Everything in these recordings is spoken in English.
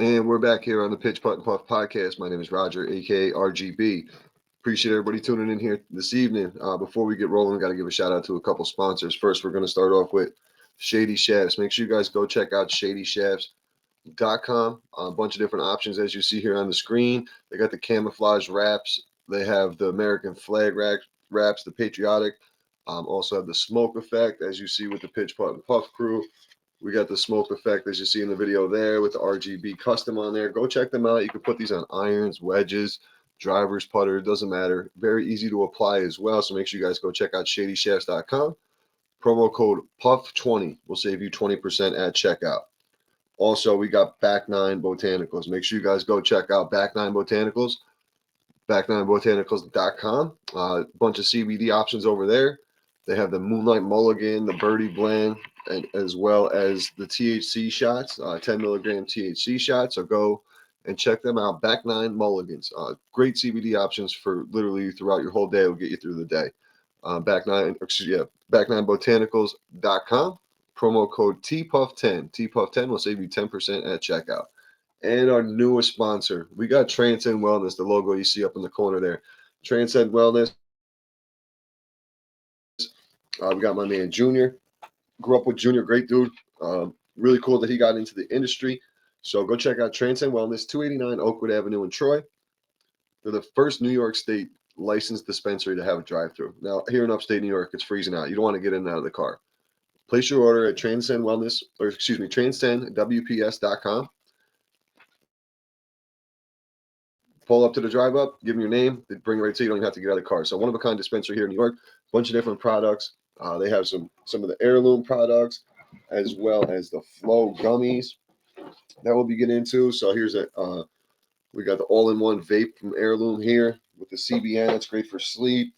And we're back here on the Pitch Putt and Puff podcast. My name is Roger, aka RGB. Appreciate everybody tuning in here this evening. Before we get rolling, got to give a shout out to a couple sponsors. First, we're going to start off with Shady Shafts. Make sure you guys go check out shadyshafts.com. A bunch of different options as you see here on the screen. They got the camouflage wraps. They have the American flag wraps, the patriotic. Also have the smoke effect, as you see with the Pitch Putt and Puff crew. We got the smoke effect, as you see in the video there, with the RGB custom on there. Go check them out. You can put these on irons, wedges, driver's putter. It doesn't matter. Very easy to apply as well. So make sure you guys go check out shadyshafts.com. Promo code PUFF20 will save you 20% at checkout. Also, we got Back Nine Botanicals. Make sure you guys go check out Back Nine Botanicals, back9botanicals.com. A bunch of CBD options over there. They have the Moonlight Mulligan, the Birdie Blend, and as well as the THC shots, 10 milligram THC shots. So go and check them out. Back Nine Mulligans, great CBD options for literally throughout your whole day. Will get you through the day. Back9botanicals.com. Promo code TPUFF10. TPUFF10 will save you 10% at checkout. And our newest sponsor, we got Transcend Wellness, the logo you see up in the corner there. Transcend Wellness. We got my man Junior. Grew up with Junior, great dude. Really cool that he got into the industry. So go check out Transcend Wellness, 289 Oakwood Avenue in Troy. They're the first New York State licensed dispensary to have a drive-through. Now, here in upstate New York, it's freezing out. You don't want to get in and out of the car. Place your order at transcendwps.com. Pull up to the drive up, give them your name, they bring it right to you. You don't even have to get out of the car. So one-of-a-kind dispensary here in New York, bunch of different products. They have some of the heirloom products as well as the Flow gummies that we'll be getting into. So here's we got the all-in-one vape from Heirloom here with the CBN. It's great for sleep,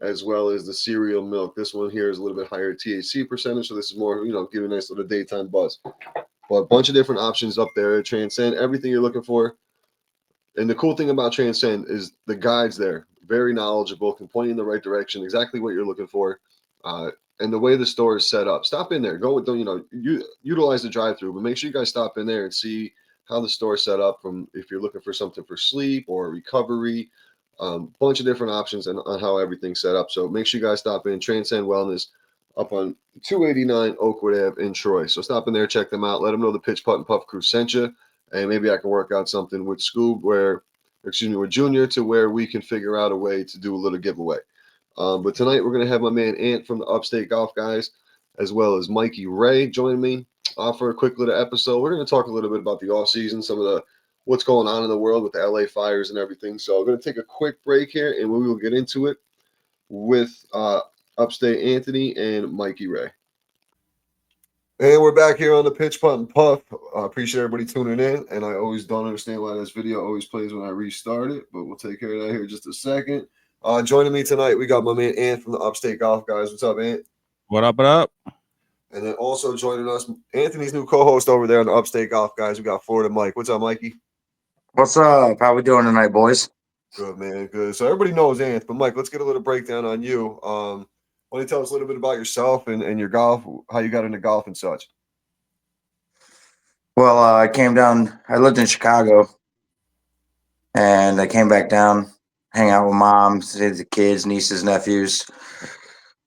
as well as the cereal milk. This one here is a little bit higher THC percentage, so this is more, give a nice little daytime buzz. But a bunch of different options up there. Transcend everything you're looking for. And the cool thing about Transcend is the guides there, very knowledgeable, can point you in the right direction, exactly what you're looking for. And the way the store is set up, stop in there. Utilize the drive-through, but make sure you guys stop in there and see how the store is set up. From if you're looking for something for sleep or recovery, bunch of different options on how everything's set up. So make sure you guys stop in. Transcend Wellness up on 289 Oakwood Ave in Troy. So stop in there, check them out. Let them know the Pitch Putt and Puff crew sent you. And maybe I can work out something with Scoob with Junior, to where we can figure out a way to do a little giveaway. But tonight we're going to have my man Ant from the Upstate Golf Guys, as well as Mikey Ray join me for a quick little episode. We're going to talk a little bit about the off season, some of what's going on in the world with the LA fires and everything. So I'm going to take a quick break here, and we will get into it with Upstate Anthony and Mikey Ray. And we're back here on the Pitch Putt and Puff. Appreciate everybody tuning in. And I always don't understand why this video always plays when I restart it, but we'll take care of that here in just a second. Joining me tonight, we got my man Ant from the Upstate Golf Guys. What's up, Ant? What up, what up? And then also joining us, Anthony's new co-host over there on the Upstate Golf Guys. We got Florida Mike. What's up, Mikey? What's up? How we doing tonight, boys? Good, man. Good. So everybody knows Ant, but Mike, let's get a little breakdown on you. Why don't you tell us a little bit about yourself and your golf, how you got into golf and such? Well, I came down. I lived in Chicago, and I came back down, hang out with mom, see the kids, nieces, nephews,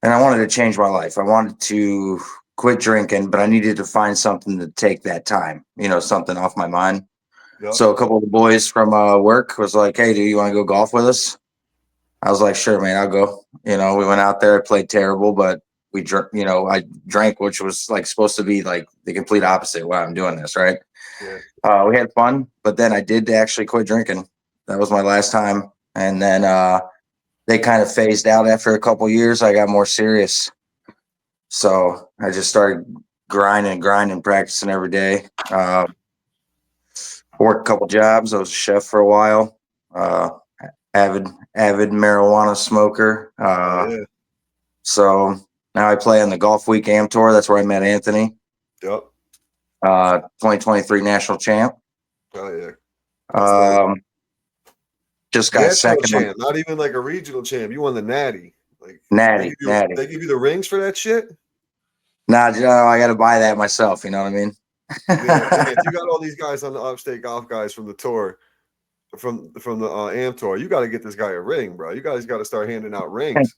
and I wanted to change my life. I wanted to quit drinking, but I needed to find something to take that time, something off my mind. Yep. So a couple of the boys from work was like, "Hey, do you want to go golf with us?" I was like, "Sure, man, I'll go." We went out there, played terrible, but we drank, I drank, which was like supposed to be like the complete opposite while I'm doing this, right? Yeah. We had fun, but then I did actually quit drinking. That was my last time. And then they kind of phased out after a couple years. I got more serious. So I just started grinding, practicing every day. Worked a couple jobs. I was a chef for a while. Avid marijuana smoker. So now I play on the Golf Week Am Tour. That's where I met Anthony. Yep. 2023 national champ. Oh yeah. Just got second. Champ, not even like a regional champ. You won the Natty. Like Natty. They give you the rings for that shit? Nah, I got to buy that myself. You know what I mean? Yeah, if you got all these guys on the Upstate Golf guys from the tour, from the AM tour, you got to get this guy a ring, bro. You guys got to start handing out rings.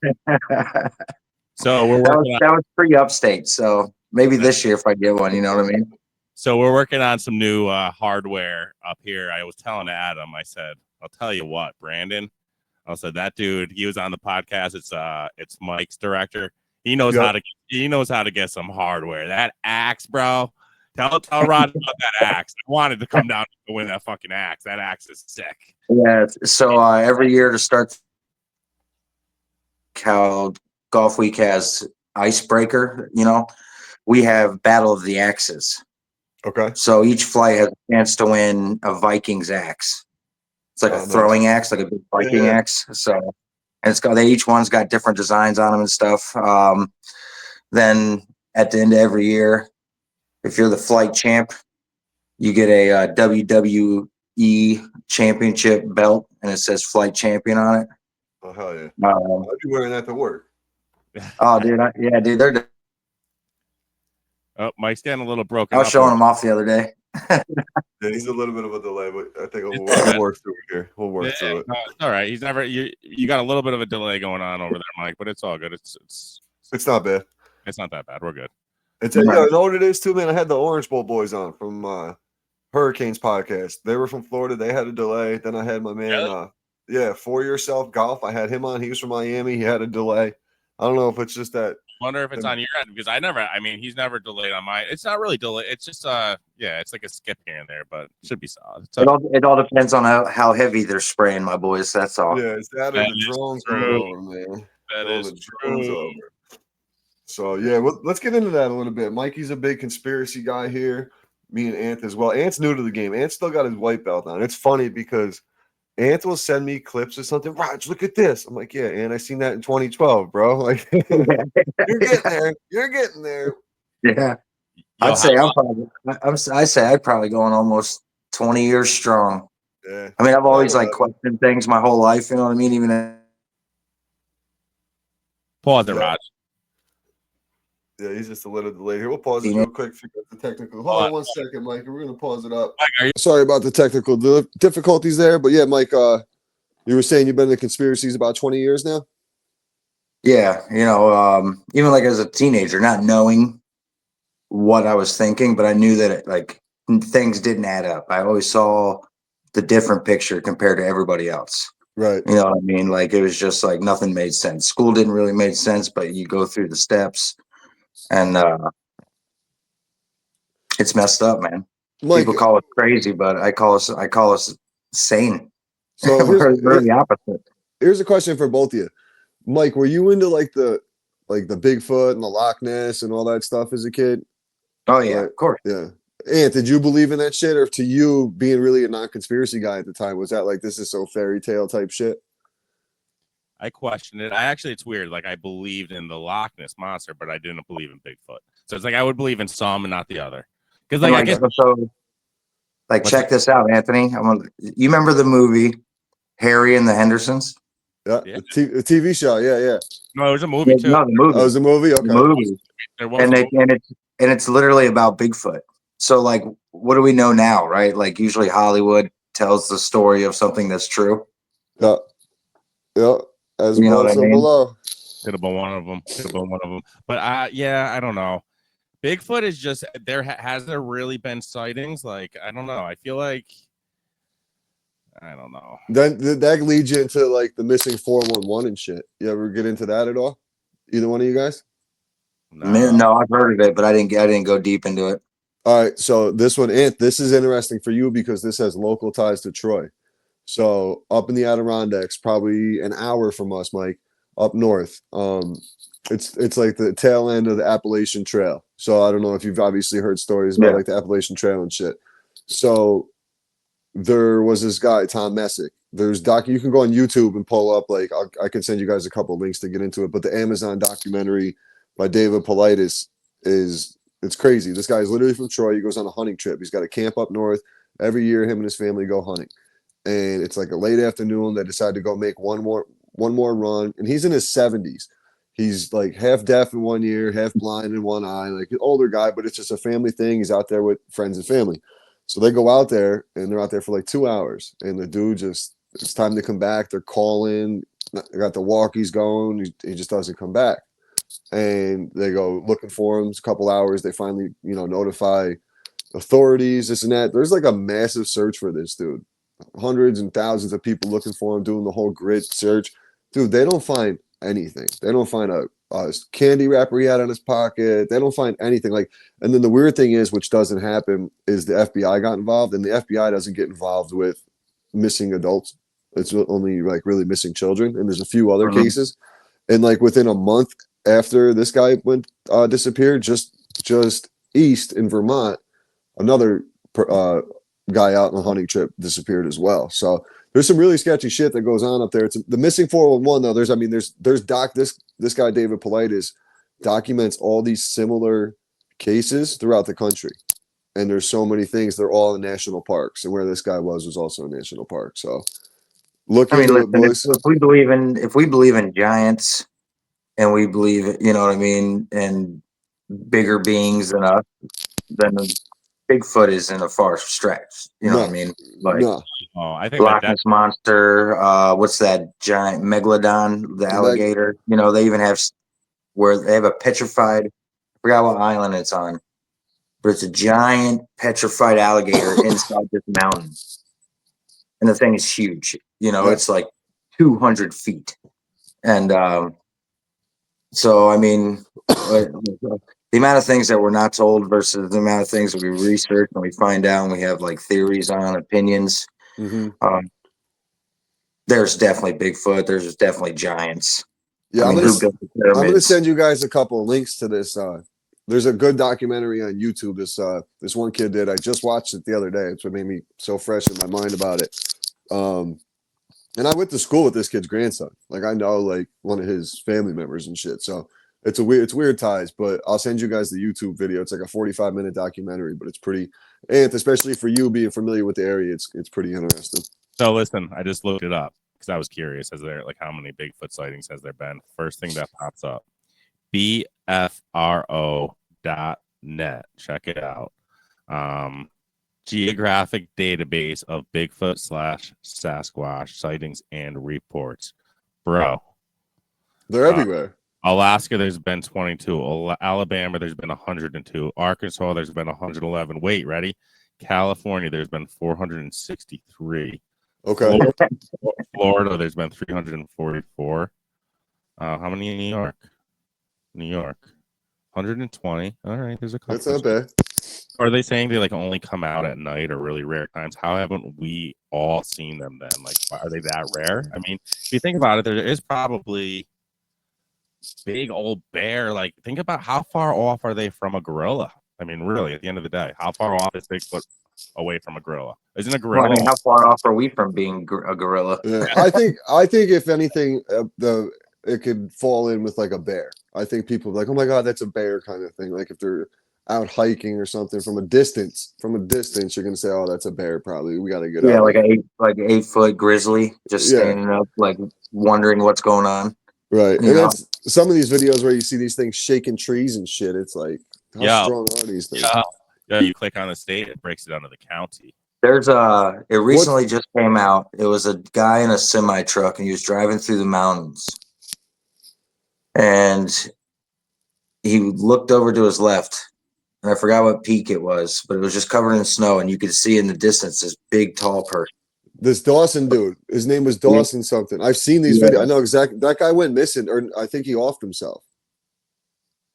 So we're that working was pretty upstate. So maybe this year if I get one, you know what I mean? So we're working on some new hardware up here. I was telling Adam, I said, I'll tell you what, Brandon. I said that dude, he was on the podcast. It's Mike's director. He knows how to get some hardware. That axe, bro. Tell Rod about that axe. I wanted to come down to win that fucking axe. That axe is sick. Yeah. So every year to start how Golf Week has icebreaker, we have Battle of the Axes. Okay. So each flight has a chance to win a Vikings axe. It's like a throwing axe, like a big Viking axe. So, and each one's got different designs on them and stuff. Then at the end of every year, if you're the flight champ, you get a WWE championship belt, and it says flight champion on it. Oh hell yeah! I'd be wearing that to work. Oh, dude, dude, they're. Oh, Mike's getting a little broken. I was showing him off the other day. Yeah, he's a little bit of a delay, but I think we'll work through it here. We'll work through it. No, it's all right. He's never. You got a little bit of a delay going on over there, Mike, but it's all good. It's not bad. It's not that bad. We're good. You know what it is too, man. I had the Orange Bowl boys on from Hurricanes podcast. They were from Florida. They had a delay. Then I had my man, For Yourself Golf. I had him on. He was from Miami. He had a delay. I don't know if it's just that. Wonder if it's on your end because he's never delayed on mine. It's not really delayed. It's just it's like a skip here and there, but it should be solid. It all depends on how heavy they're spraying, my boys. That's all. Yeah, it's that or the drones over, man. That is true. So let's get into that a little bit. Mikey's a big conspiracy guy here. Me and Ant as well. Ant's new to the game. Ant still got his white belt on. It's funny because Ant will send me clips or something. Raj, look at this. I'm like, yeah, and I seen that in 2012, bro. Like, you're getting there. You're getting there. Yeah, I'd say I'd probably go on almost 20 years strong. Yeah, I mean, I've always questioned things my whole life. You know what I mean? Even pause it, Raj. Yeah, he's just a little delayed here. We'll pause it real quick. Figure out the technical. Hold on 1 second, Mike. We're gonna pause it up. Mike, sorry about the technical difficulties there, but yeah, Mike. You were saying you've been in the conspiracies about 20 years now. Yeah, even like as a teenager, not knowing what I was thinking, but I knew that things didn't add up. I always saw the different picture compared to everybody else. Right. You know what I mean? Like it was just like nothing made sense. School didn't really make sense, but you go through the steps. And it's messed up, man. Mike, people call it crazy, but I call us sane. So we're the opposite. Here's a question for both of you. Mike, were you into the Bigfoot and the Loch Ness and all that stuff as a kid? Oh yeah, of course. Yeah. Ant, did you believe in that shit, or to you being really a non-conspiracy guy at the time, was that like this is so fairy tale type shit? I questioned it. It's weird. Like I believed in the Loch Ness monster, but I didn't believe in Bigfoot. So it's like I would believe in some and not the other. Because I guess check this out, Anthony. You remember the movie Harry and the Hendersons? Yeah. The TV show. Yeah. No, it was a movie too. No, the movie. Oh, it was a movie. Okay. The movie. And it's literally about Bigfoot. So like, what do we know now, right? Like usually Hollywood tells the story of something that's true. Yeah. As you know what I mean? Below. Could have been one of them. But I don't know. Bigfoot is just has there really been sightings? Like I don't know. I feel like I don't know. Then that leads you into like the missing 411 and shit. You ever get into that at all? Either one of you guys? No, I've heard of it, but I didn't go deep into it. All right, so this one, Ant, this is interesting for you because this has local ties to Troy. So up in the Adirondacks, probably an hour from us, Mike, up north. It's like the tail end of the Appalachian Trail. So I don't know if you've obviously heard stories about like the Appalachian Trail and shit. So there was this guy, Tom Messick. There's you can go on YouTube and pull up I can send you guys a couple of links to get into it. But the Amazon documentary by David Paulides it's crazy. This guy is literally from Troy. He goes on a hunting trip. He's got a camp up north. Every year, him and his family go hunting. And it's like a late afternoon. They decide to go make one more run. And he's in his 70s. He's like half deaf in one ear, half blind in one eye, like an older guy, but it's just a family thing. He's out there with friends and family. So they go out there and they're out there for like 2 hours. And the dude just, it's time to come back. They're calling, they got the walkies going. He just doesn't come back. And they go looking for him. It's a couple hours. They finally, notify authorities, this and that. There's like a massive search for this dude. Hundreds and thousands of people looking for him, doing the whole grid search. Dude, they don't find anything. They don't find a candy wrapper he had in his pocket. They don't find anything. Like, and then the weird thing is, which doesn't happen, is the FBI got involved, and the FBI doesn't get involved with missing adults. It's only like really missing children, and there's a few other cases. And like within a month after this guy went disappeared, just east in Vermont, another guy out on a hunting trip disappeared as well. So there's some really sketchy shit that goes on up there. It's the missing 411 though. This guy David Politis documents all these similar cases throughout the country, and there's so many things. They're all in national parks, and where this guy was also a national park. So look into it, boys. If we believe in giants, and we believe, you know what I mean, and bigger beings than us, then Bigfoot is in a far stretch. You know what I mean? Like, I think Loch Ness Monster. What's that giant megalodon? The alligator. They even have where they have a petrified. I forgot what island it's on, but it's a giant petrified alligator inside this mountain, and the thing is huge. It's like 200 feet, and so I mean. The amount of things that we're not told versus the amount of things that we research and we find out and we have like theories on, opinions. There's definitely Bigfoot. There's definitely giants. Yeah, I'm going to send you guys a couple of links to this. There's a good documentary on YouTube. This one kid did. I just watched it the other day. It's what made me so fresh in my mind about it. And I went to school with this kid's grandson. Like I know like one of his family members and shit. So it's weird ties, but I'll send you guys the YouTube video. It's like a 45-minute documentary, but it's pretty, and especially for you being familiar with the area, it's pretty interesting. So listen, I just looked it up because I was curious. How many Bigfoot sightings has there been? First thing that pops up, BFRO.net. Check it out. Geographic database of Bigfoot/Sasquatch sightings and reports. Bro, they're everywhere. Alaska, there's been 22. Alabama, there's been 102. Arkansas, there's been 111. Wait, ready? California, there's been 463. Okay. Florida, there's been 344. How many in New York? New York, 120. All right, there's a couple. That's not bad. Are they saying they like only come out at night or really rare times? How haven't we all seen them then? Like, why are they that rare? I mean, if you think about it, there is probably big old bear. Like, think about how far off are they from a gorilla? I mean, really, at the end of the day, how far off is Bigfoot away from a gorilla? Isn't a gorilla? Well, I mean, how far off are we from being a gorilla? Yeah, I think if anything, it could fall in with like a bear. I think people are like, oh my god, that's a bear kind of thing. Like if they're out hiking or something from a distance, you're gonna say, oh, that's a bear. Probably we got to get out. Yeah, like an 8-foot grizzly just standing up, like wondering what's going on. Right, and that's some of these videos where you see these things shaking trees and shit. It's like, how strong are these things? Yeah, you click on the state, it breaks it down to the county. There's it recently just came out. It was a guy in a semi truck and he was driving through the mountains. And he looked over to his left. And I forgot what peak it was, but it was just covered in snow, and you could see in the distance this big, tall person. This Dawson dude, his name was Dawson something. I've seen these videos. I know exactly. That guy went missing, or I think he offed himself.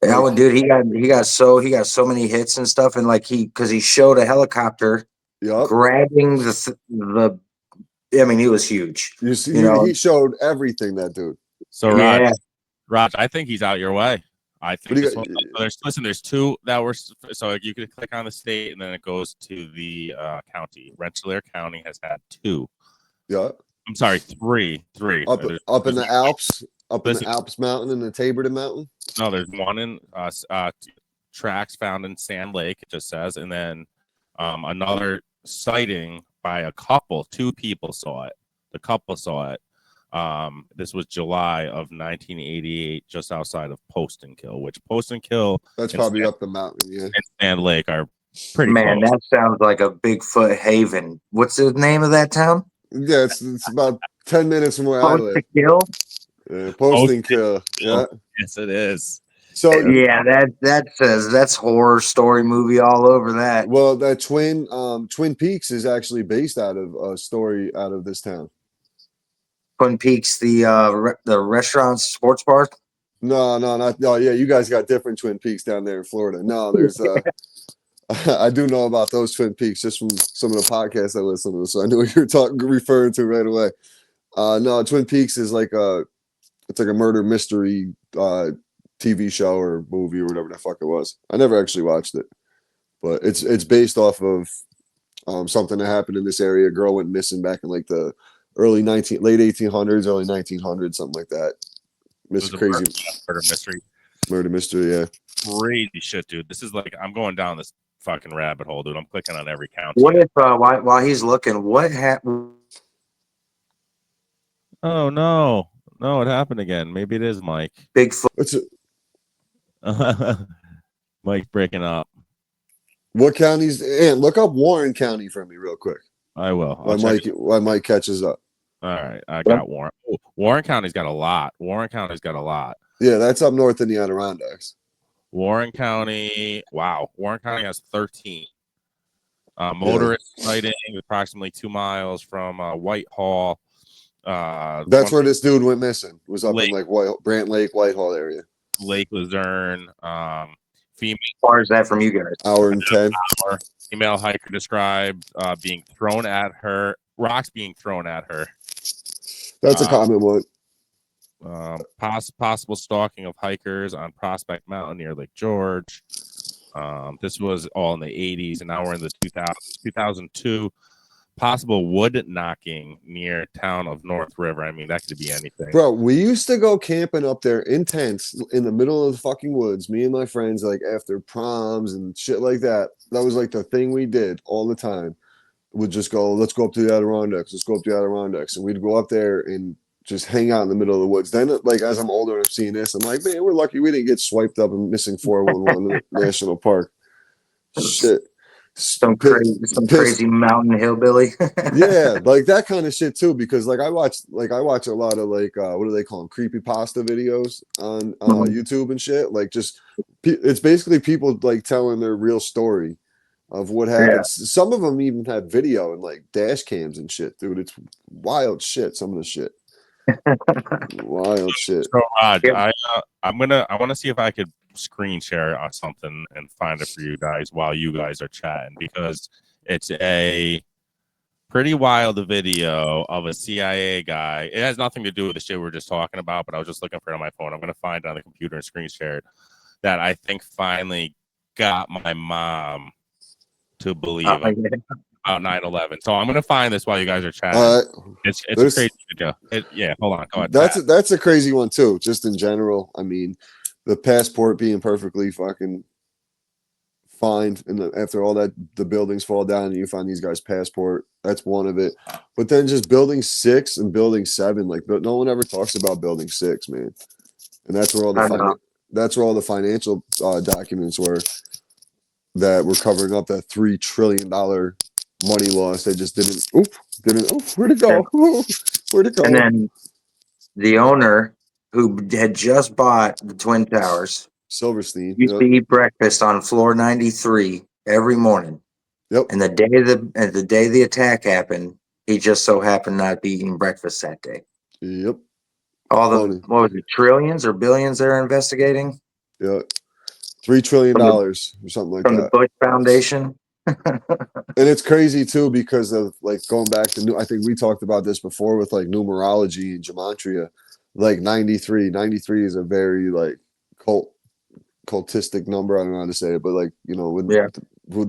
That one, dude, he got so many hits and stuff, and like because he showed a helicopter grabbing the. I mean, he was huge. You see, he showed everything. That dude. So Raj, I think he's out your way. I think there's two that were so you could click on the state and then it goes to the county. Rensselaer County has had 2. Yeah. I'm sorry, 3. Up in the Alps, in the Alps Mountain and the Taborton Mountain. No, there's one in tracks found in Sand Lake. It just says, and then another sighting by a couple. 2 people saw it. The couple saw it This was July of 1988, just outside of Post and Kill, which Post and Kill That's probably up the mountain. Yeah. and Sand Lake are pretty Man, close. that sounds like a Bigfoot haven. What's the name of that town? Yeah, it's about 10 minutes from where I Post live. to Kill. Post and Kill. Yeah. Yes, it is. So Yeah, that says that's horror story movie all over that. well, that Twin Peaks is actually based out of a story out of this town. Twin Peaks, the restaurant sports bar. No, not no. Yeah, you guys got different Twin Peaks down there in Florida. No, there's I do know about those Twin Peaks just from some of the podcasts I listen to, so I knew what you're referring to right away. No, Twin Peaks is like it's like a murder mystery TV show or movie or whatever the fuck it was. I never actually watched it, but it's based off of something that happened in this area. A girl went missing back in like the late 1800s, early 1900s, something like that. Crazy murder mystery. Yeah, crazy shit, dude. This is like I'm going down this fucking rabbit hole, dude. I'm clicking on every count. What if while he's looking, what happened? Oh no, it happened again. Maybe it is Mike. Bigfoot. Mike breaking up. What counties? And look up Warren County for me real quick. I will. Why Mike catches up. All right, I got Warren. Oh, Warren County's got a lot. Yeah, that's up north in the Adirondacks. Warren County. Wow, Warren County has 13. Motorist sighting approximately 2 miles from Whitehall. That's where this dude went missing. Was up in like Brant Lake, Whitehall area. Lake Luzerne. Female. How far is that from you guys? Hour and 10. Female hiker described being thrown at her. Rocks being thrown at her. That's a common one. Possible stalking of hikers on Prospect Mountain near Lake George. This was all in the 80s, and now we're in the 2000s. 2002. Possible wood knocking near town of North River. I mean, that could be anything. Bro, we used to go camping up there in tents in the middle of the fucking woods. Me and my friends, like after proms and shit like that. That was like the thing we did all the time. We'd just go, let's go up to the Adirondacks. Let's go up to the Adirondacks. And we'd go up there and just hang out in the middle of the woods. Then, like, as I'm older and I'm seeing this, I'm like, man, we're lucky we didn't get swiped up and missing 411 National Park. Shit. Some crazy mountain hillbilly. Yeah, like that kind of shit too. Because I watch a lot of like what do they call them, creepypasta videos on YouTube and shit. Like it's basically people like telling their real story of what happens. Yeah. Some of them even have video and like dash cams and shit, dude. It's wild shit. Some of the shit. Wild shit. So Raj, I want to see if I could screen share on something and find it for you guys while you guys are chatting, because it's a pretty wild video of a CIA guy. It has nothing to do with the shit we were just talking about, but I was just looking for it on my phone. I'm going to find it on the computer and screen share it. That I think finally got my mom to believe about 9/11. So I'm going to find this while you guys are chatting. It's a crazy video. Yeah, hold on. Go ahead. That's a crazy one too, just in general. I mean, the passport being perfectly fucking fine, and after all that, the buildings fall down and you find these guys' passport. That's one of it. But then just building 6 and building 7, like no one ever talks about building 6, man. And that's where all the financial documents were that were covering up that $3 trillion money loss. They just didn't. Where'd it go? Where'd it go? And then the owner, who had just bought the Twin Towers, Silverstein, used to eat breakfast on floor 93 every morning. Yep. And the day the attack happened, he just so happened not to be eating breakfast that day. Yep. All the what was it, trillions or billions they're investigating? Yeah. $3 trillion or something like that. From the Bush Foundation. And it's crazy too, because of like going back to I think we talked about this before with like numerology and gematria. Like 93 is a very like cultistic number. I don't know how to say it, but like, you know,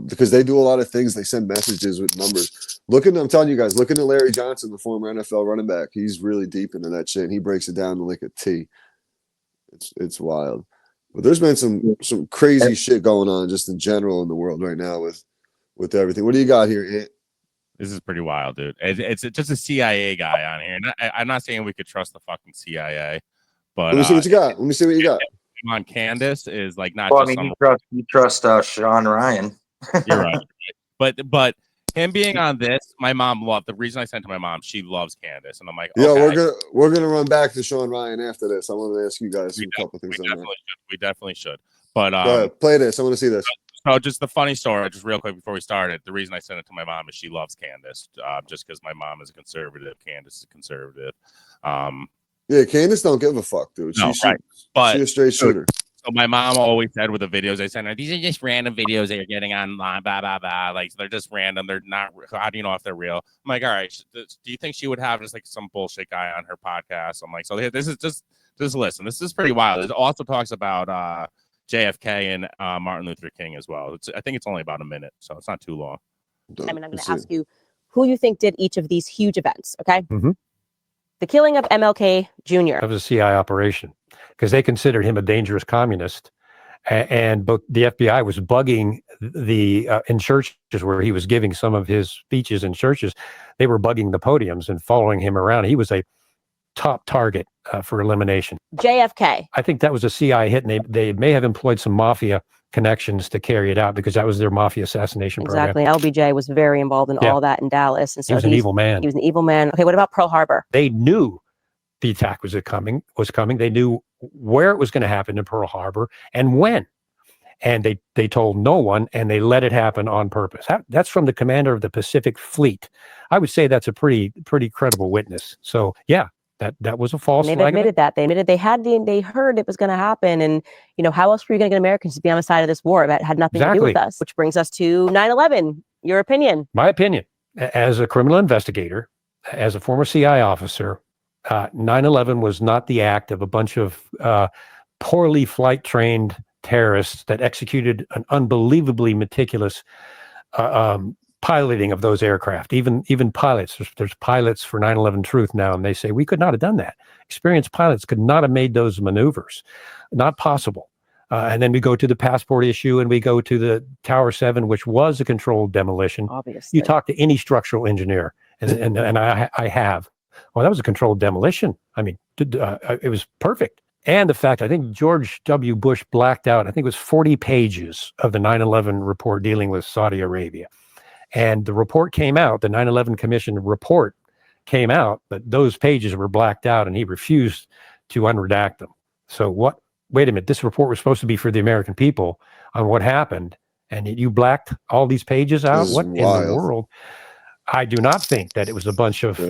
because they do a lot of things. They send messages with numbers. I'm telling you guys, look into Larry Johnson, the former NFL running back. He's really deep into that shit, and he breaks it down to like a T. It's wild. But there's been some crazy shit going on just in general in the world right now with everything. What do you got here, Ant? This is pretty wild, dude. It's just a CIA guy on here. And I'm not saying we could trust the fucking CIA, but Let me see what you got. Let me see what you got. on Candace is like not Well, I just mean, someone. you trust Sean Ryan. You're right. But him being on this, my mom loved. The reason I sent to my mom, she loves Candace, and I'm like, Yeah, okay. we're gonna run back to Sean Ryan after this. I want to ask you guys a couple things on that. We definitely should. But Go ahead, play this. I want to see this. So just the funny story, just real quick before we started. The reason I sent it to my mom is she loves Candace, just because my mom is a conservative. Candace is a conservative. Yeah, Candace don't give a fuck, dude. No, right. But she's a straight shooter. So my mom always said with the videos I sent her, these are just random videos that you're getting online, blah, blah, blah. Like, they're just random. They're not, how do you know if they're real? I'm like, all right, do you think she would have just like some bullshit guy on her podcast? I'm like, so this is just listen. This is pretty wild. It also talks about JFK and Martin Luther King as well. I think it's only about a minute, so it's not too long. I mean, I'm going to ask you who you think did each of these huge events, okay? Mm-hmm. The killing of MLK Jr. That was a CI operation because they considered him a dangerous communist. And but the FBI was bugging the in churches where he was giving some of his speeches in churches. They were bugging the podiums and following him around. He was a top target for elimination. JFK. I think that was a CI hit, and they may have employed some mafia connections to carry it out because that was their mafia assassination program. Exactly. LBJ was very involved in all that in Dallas. And so he was an evil man. He was an evil man. Okay, what about Pearl Harbor? They knew the attack was coming. They knew where it was going to happen in Pearl Harbor and when. And they told no one, and they let it happen on purpose. That's from the commander of the Pacific Fleet. I would say that's a pretty credible witness. So yeah, that was a false flag. They've admitted that. They admitted they heard it was going to happen. And, how else were you going to get Americans to be on the side of this war that had nothing to do with us? Which brings us to 9/11. Your opinion? My opinion, as a criminal investigator, as a former CI officer, 9/11 was not the act of a bunch of poorly flight-trained terrorists that executed an unbelievably meticulous piloting of those aircraft. Even pilots, there's pilots for 9/11 Truth now, and they say we could not have done that. Experienced pilots could not have made those maneuvers. Not possible. And then we go to the passport issue, and we go to the Tower 7, which was a controlled demolition. Obviously. You talk to any structural engineer, and I have. Well, that was a controlled demolition. I mean, it was perfect. And the fact, I think George W. Bush blacked out, I think it was 40 pages of the 9/11 report dealing with Saudi Arabia. And the report came out, the 9/11 Commission report came out, but those pages were blacked out, and he refused to unredact them. So wait a minute, this report was supposed to be for the American people on what happened, and you blacked all these pages out? What in the world? I do not think that it was a bunch of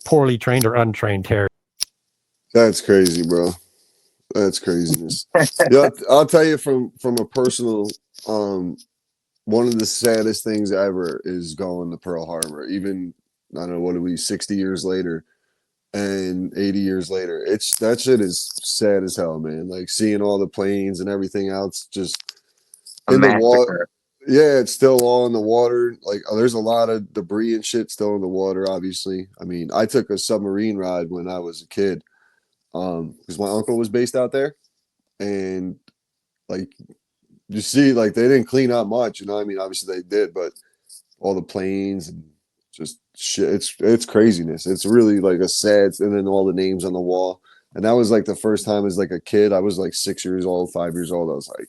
poorly trained or untrained terrorists. That's crazy, bro. That's craziness. Yeah, I'll tell you from a personal, one of the saddest things ever is going to Pearl Harbor. Even, I don't know, what are we, 60 years later and 80 years later. That shit is sad as hell, man. Like seeing all the planes and everything else just in the water. Yeah, it's still all in the water. Like, there's a lot of debris and shit still in the water, obviously. I mean, I took a submarine ride when I was a kid because my uncle was based out there. And, like, you see, like, they didn't clean up much, I mean, obviously they did, but all the planes and just shit, it's craziness. It's really, like, a sad, and then all the names on the wall. And that was, like, the first time as, like, a kid. I was, like, 6 years old, 5 years old. I was like,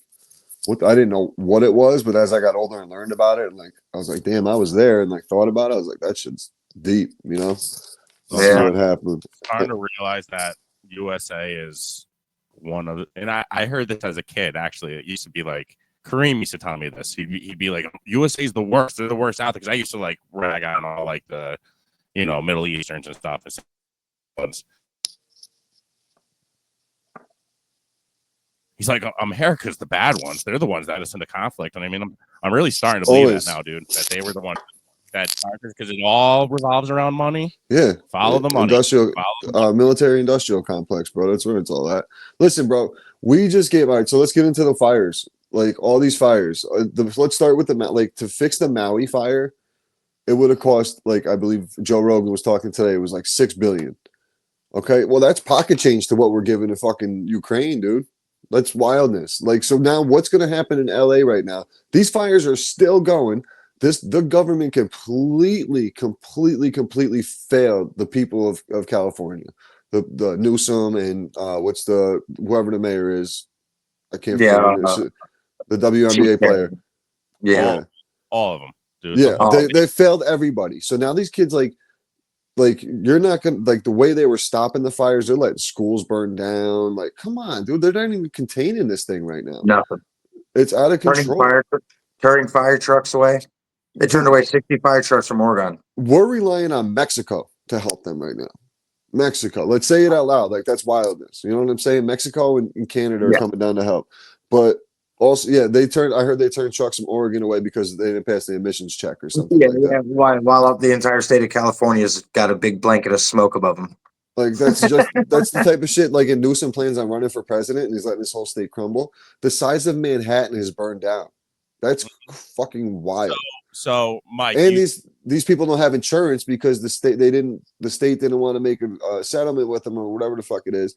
I didn't know what it was, but as I got older and learned about it, and like I was like, damn, I was there, and like thought about it, I was like, that shit's deep, That's what happened. It's hard to realize that USA is one of the, and I heard this as a kid, actually. It used to be like, Kareem used to tell me this. He'd be like, USA is the worst. They're the worst out there. Because I used to like rag on all like the, Middle Easterns and stuff. He's like, America's the bad ones. They're the ones that us into conflict. And I mean, I'm really starting to believe that now, dude. That they were the ones that, because it all revolves around money. Yeah. Follow the money. Military industrial complex, bro. That's what it's all at. Listen, bro, we just all right, so let's get into the fires. Like, all these fires. Let's start with to fix the Maui fire, it would have cost, like, I believe Joe Rogan was talking today, it was like $6 billion. Okay, well, that's pocket change to what we're giving to fucking Ukraine, dude. That's wildness. Like, so now what's going to happen in LA right now? These fires are still going. The government completely failed the people of California. The Newsom and whoever the mayor is, I can't Yeah, forget the WNBA player. Yeah. all of them, dude. Yeah, Oh. they failed everybody. So now these kids like you're not gonna like the way they were stopping the fires. They're letting schools burn down. Like, come on, dude, they're not even containing this thing right now. Nothing. It's out of control. Turning fire trucks away. They turned away 60 fire trucks from Oregon. We're relying on Mexico to help them right now. Mexico. Let's say it out loud. Like, that's wildness. You know what I'm saying? Mexico and Canada are coming down to help. But also, yeah, I heard they turned trucks from Oregon away because they didn't pass the emissions check or something like that. While up the entire state of California's got a big blanket of smoke above them. Like, that's the type of shit. Like, in Newsom plans on running for president and he's letting this whole state crumble. The size of Manhattan is burned down. That's fucking wild. So Mike, and these people don't have insurance because the state didn't want to make a settlement with them or whatever the fuck it is,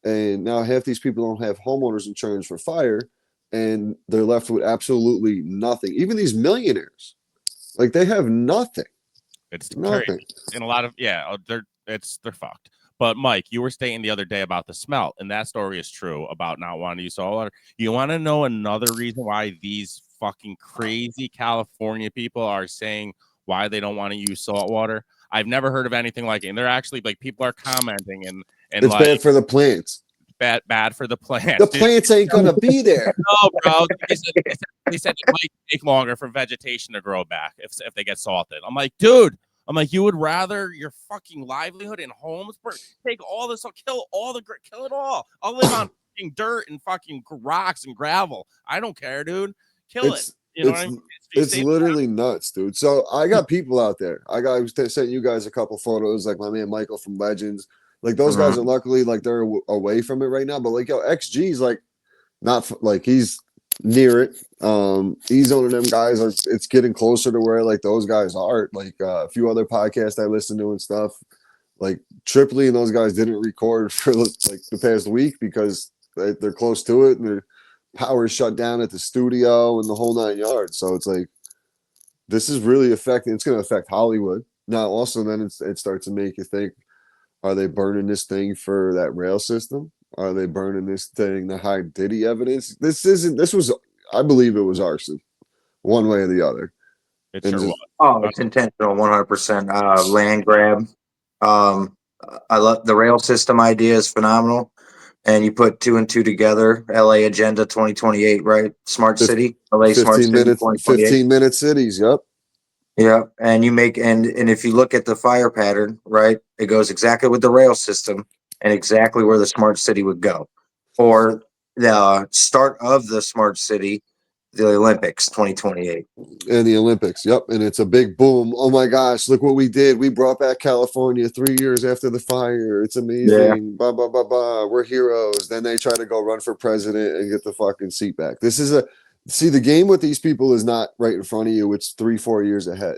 and now half these people don't have homeowners insurance for fire, and they're left with absolutely nothing. Even these millionaires, like, they have nothing. It's nothing. Crazy. And a lot of they're fucked. But Mike, you were stating the other day about the smell, and that story is true about not wanting to use salt water. You want to know another reason why these fucking crazy California people are saying why they don't want to use salt water? I've never heard of anything like it. And they're actually like, people are commenting and it's like, bad for the plants. Bad for the plants. The plants ain't gonna be there. No, bro. They said it might take longer for vegetation to grow back if they get salted. I'm like, dude. You would rather your fucking livelihood and homes take all this, kill it all. I'll live on fucking dirt and fucking rocks and gravel. I don't care, dude. Kill it. You know what I mean? It's literally nuts, dude. So I got people out there. I sent you guys a couple photos, like my man Michael from Legends. Like, those guys are luckily, like, they're away from it right now. But, like, XG's like not like he's near it. He's one of them guys. It's getting closer to where, like, those guys are. Like, a few other podcasts I listen to and stuff. Like, Tripoli and those guys didn't record for like the past week because they're close to it and their power is shut down at the studio and the whole 9 yards. So it's like, this is really affecting. It's going to affect Hollywood now. Also, then it starts to make you think: are they burning this thing for that rail system? Are they burning this thing to hide Diddy evidence? I believe it was arson, one way or the other. It sure was. Oh, it's intentional, 100%. Land grab. I love the rail system idea is phenomenal. And you put 2 and 2 together, LA Agenda 2028, right? Smart City, LA Smart City 15-minute cities, yep. Yeah, and you make and if you look at the fire pattern, right, it goes exactly with the rail system and exactly where the smart city would go, or the start of the smart city, the Olympics 2028, and the Olympics, yep, and it's a big boom. Oh my gosh, look what we did! We brought back California 3 years after the fire. It's amazing. Yeah. Blah blah blah blah. We're heroes. Then they try to go run for president and get the fucking seat back. The game with these people is not right in front of you. It's 3-4 years ahead.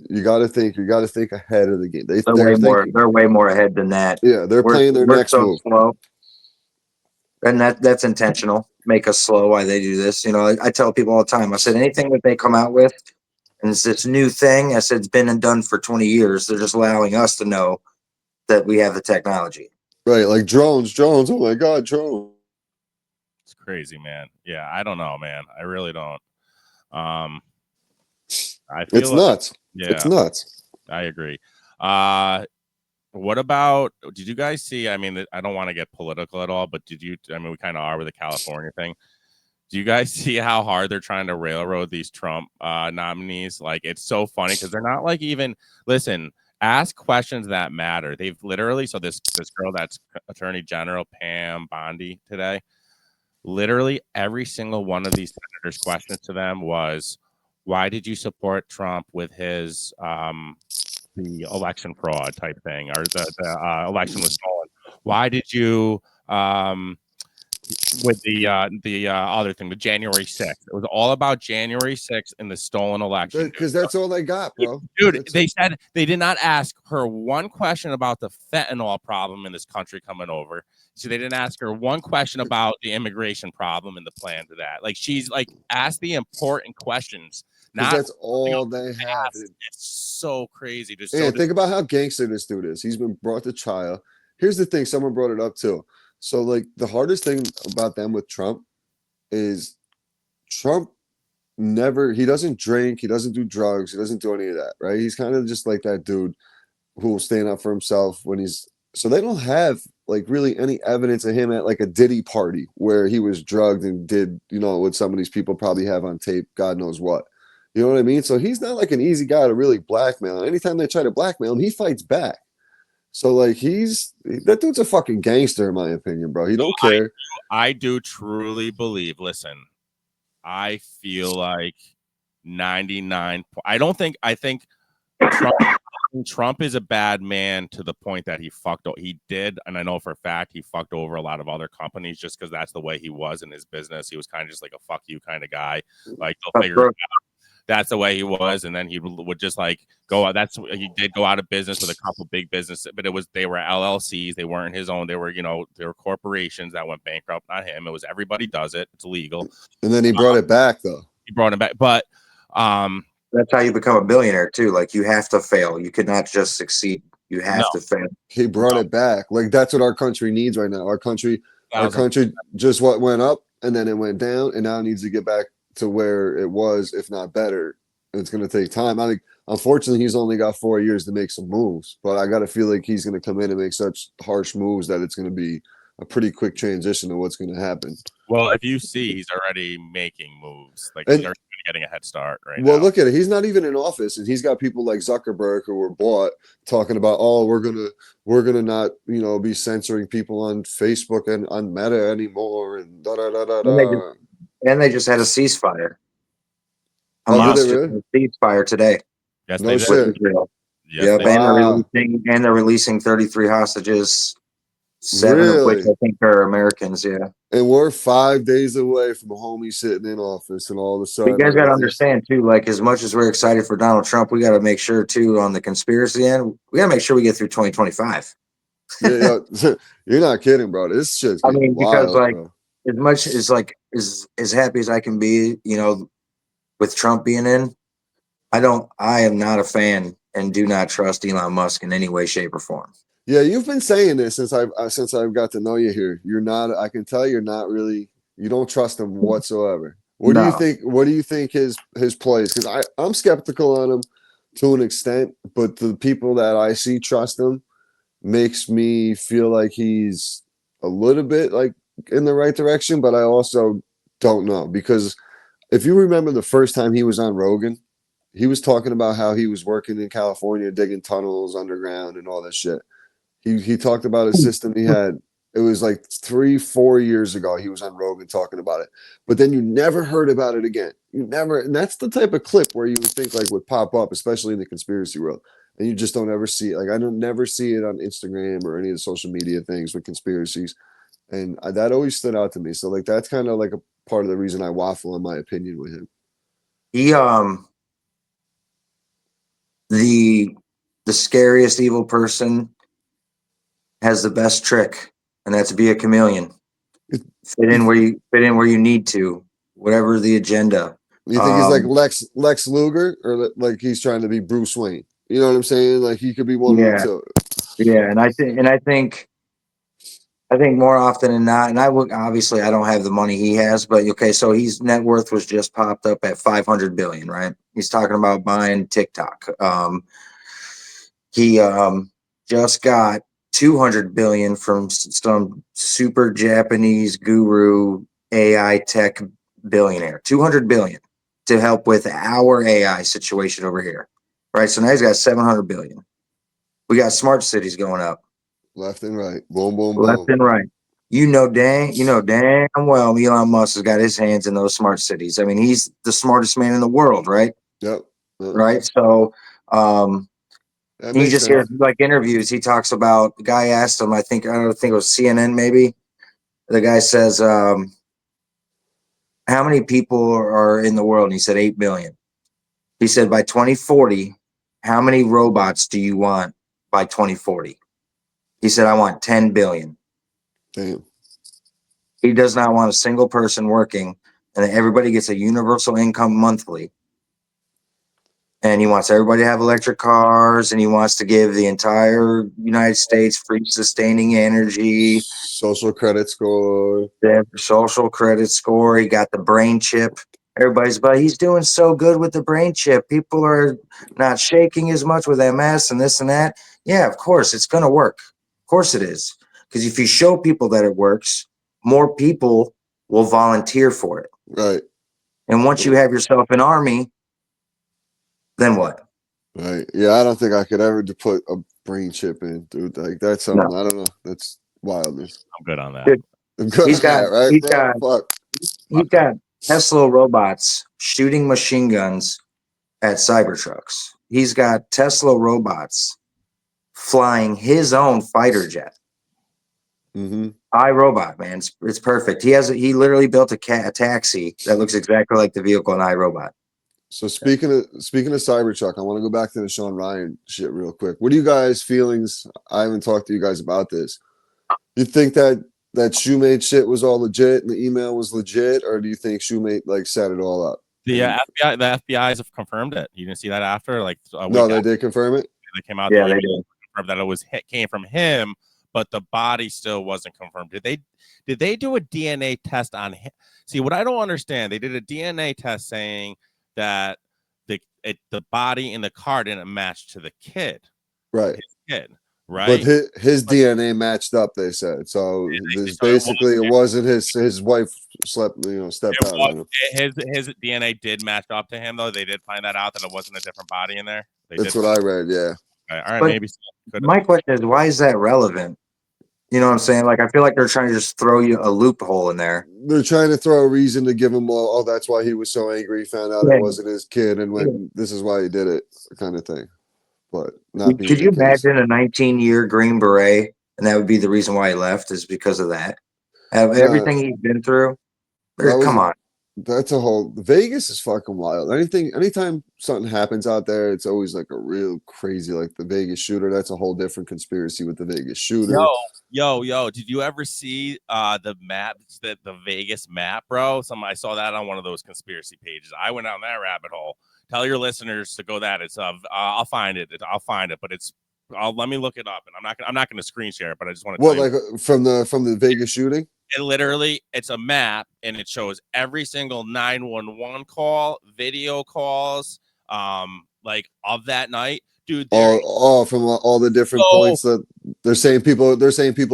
You got to think ahead of the game. They're way more ahead than that. Yeah, they're playing their next move. Slow. And that's intentional. Make us slow while they do this. You know, I tell people all the time, I said, anything that they come out with and it's this new thing, I said, it's been and done for 20 years. They're just allowing us to know that we have the technology. Right. Like drones. Oh my God, drones. It's crazy, man. Yeah, I don't know, man. I really don't. I feel it's nuts. Yeah, it's nuts. I agree. What about? Did you guys see? I mean, I don't want to get political at all, but did you? I mean, we kind of are with the California thing. Do you guys see how hard they're trying to railroad these Trump nominees? Like, it's so funny because they're not like even listen. Ask questions that matter. They've literally this girl that's Attorney General Pam Bondi today. Literally every single one of these senators' questions to them was, why did you support Trump with his the election fraud type thing, or the election was stolen? Why did you with the other thing, the January 6th? It was all about January 6th and the stolen election. Because that's all they got, bro. Dude, they said they did not ask her one question about the fentanyl problem in this country coming over. So they didn't ask her one question about the immigration problem and the plan to that. Like, she's like asked the important questions Because Not that's all they have. fast. It's so crazy. Just And so think about how gangster this dude is. He's been brought to trial. Here's the thing, someone brought it up too. So, like, the hardest thing about them with Trump is Trump he doesn't drink, he doesn't do drugs, he doesn't do any of that, right? He's kind of just like that dude who will stand up for himself when he's so they don't have like really any evidence of him at like a Diddy party where he was drugged and did, what some of these people probably have on tape, God knows what. You know what I mean? So he's not like an easy guy to really blackmail. And anytime they try to blackmail him, he fights back. So like that dude's a fucking gangster in my opinion, bro. He don't care. I do truly believe, listen, I feel like 99. I think Trump is a bad man to the point that he did, and I know for a fact he fucked over a lot of other companies just because that's the way he was in his business. He was kind of just like a fuck you kind of guy. Like they'll figure it out. That's the way he was, and then he would just like go out. He did go out of business with a couple big businesses, but they were LLCs. They weren't his own. They were corporations that went bankrupt. Not him. It was everybody does it. It's illegal. And then he brought it back though. He brought it back, but that's how you become a billionaire too. Like you have to fail. You could not just succeed. You have to fail. He brought it back. Like that's what our country needs right now. Our country just went up and then it went down, and now it needs to get back to where it was, if not better. It's going to take time. I think, unfortunately, he's only got 4 years to make some moves, but I got to feel like he's going to come in and make such harsh moves that it's going to be a pretty quick transition to what's going to happen. Well, if you see, he's already making moves. Like he's already getting a head start right now. Well, look at it. He's not even in office, and he's got people like Zuckerberg who were bought talking about, we're gonna not, be censoring people on Facebook and on Meta anymore, and da da da da da. And they just had a ceasefire. Oh, did they really? Ceasefire today. Yes, no shit. Yep, and they're releasing 33 hostages. 7 of which I think are Americans. Yeah. And we're 5 days away from a homie sitting in office, and all of a sudden, you guys got to understand too. Like as much as we're excited for Donald Trump, we got to make sure too on the conspiracy end. We got to make sure we get through 2025. Yeah, you're not kidding, bro. This shit's wild, because like bro. As much as like as happy as I can be, with Trump being in, I am not a fan and do not trust Elon Musk in any way, shape, or form. Yeah, you've been saying this since I've got to know you here. You're not. I can tell you're not really. You don't trust him whatsoever. What do you think? What do you think his plays? Because I'm skeptical on him to an extent, but the people that I see trust him makes me feel like he's a little bit like in the right direction. But I also don't know, because if you remember the first time he was on Rogan, he was talking about how he was working in California, digging tunnels underground and all that shit. He talked about a system he had. It was like 3-4 years ago. He was on Rogan talking about it, but then you never heard about it again. You never, and that's the type of clip where you would think like would pop up, especially in the conspiracy world, and you just don't ever see it. Like I don't never see it on Instagram or any of the social media things with conspiracies, and that always stood out to me. So like that's kind of like a part of the reason I waffle on my opinion with him. He the scariest evil person has the best trick, and that's be a chameleon. Fit in where you need to, whatever the agenda. You think he's like Lex Luger, or like he's trying to be Bruce Wayne? You know what I'm saying? Like he could be one of them too. Yeah, and I think more often than not, and I don't have the money he has, but okay, so his net worth was just popped up at 500 billion, right? He's talking about buying TikTok. He just got 200 billion from some super Japanese guru AI tech billionaire. 200 billion to help with our AI situation over here, right? So now he's got 700 billion. We got smart cities going up left and right, boom, boom, boom, left and right. Damn well Elon Musk has got his hands in those smart cities. I mean, he's the smartest man in the world, right? Yep. Right. So he just hears like interviews. He talks about, the guy asked him, I don't think it was CNN maybe. The guy says, how many people are in the world? And he said 8 billion. He said, by 2040, how many robots do you want by 2040? He said, I want 10 billion. Damn. He does not want a single person working, and everybody gets a universal income monthly. and he wants everybody to have electric cars, and he wants to give the entire United States free sustaining energy, social credit score. their social credit score. He got the brain chip. But he's doing so good with the brain chip. People are not shaking as much with MS and this and that. Yeah, of course, it's going to work. Of course it is. Because if you show people that it works, more people will volunteer for it. Right. And once you have yourself an army, then what? Right. Yeah, I don't think I could ever put a brain chip in, dude. Like that's something I don't know. That's wildness. I'm good on that. Dude, I'm good he's on got, that, right? he's bro? got, Fuck. he's got Tesla robots shooting machine guns at Cybertrucks. He's got Tesla robots flying his own fighter jet. Mm-hmm. iRobot, man, it's perfect. He literally built a taxi that looks exactly like the vehicle in iRobot. So speaking of Cybertruck, I want to go back to the Sean Ryan shit real quick. What are you guys' feelings? I haven't talked to you guys about this. You think that Shoemate shit was all legit and the email was legit, or do you think Shoemate like set it all up? The FBI's have confirmed it. You didn't see that after, like a week No, they after did confirm it. they came out. Yeah, they they did. confirmed that it was came from him, but the body still wasn't confirmed. Did they do a DNA test on him? See, what I don't understand, they did a DNA test saying that the body in the car didn't match to the kid, Right. his kid, right? But his DNA matched up. They said so. This So basically it wasn't his wife stepped out on him. His DNA did match up to him, though. They did find that out that it wasn't a different body in there. That's what I read. Yeah. All right, But maybe. my question is, why is that relevant? You know what I'm saying? Like, I feel like they're trying to just throw you a loophole in there. They're trying to throw a reason to give him all. Oh, that's why he was so angry. He found out it wasn't his kid, and when this is why he did it, kind of thing. But not. Could you imagine a 19-year Green Beret, and that would be the reason why he left, is because of that? Everything he's been through. Come on. That's a whole Vegas is fucking wild. Anytime something happens out there, it's always like a real crazy, like the Vegas shooter. That's a whole different conspiracy with the Vegas shooter. Yo, did you ever see the map, the Vegas map, bro? I saw that on one of those conspiracy pages. I went down that rabbit hole. Tell your listeners to go that. It's I'll find it. But it's let me look it up, and I'm not gonna screen share it, but I just want to. What, like from the Vegas shooting? It's a map, and it shows every single 911 call, video calls, like of that night, dude. All from all the different points that they're saying people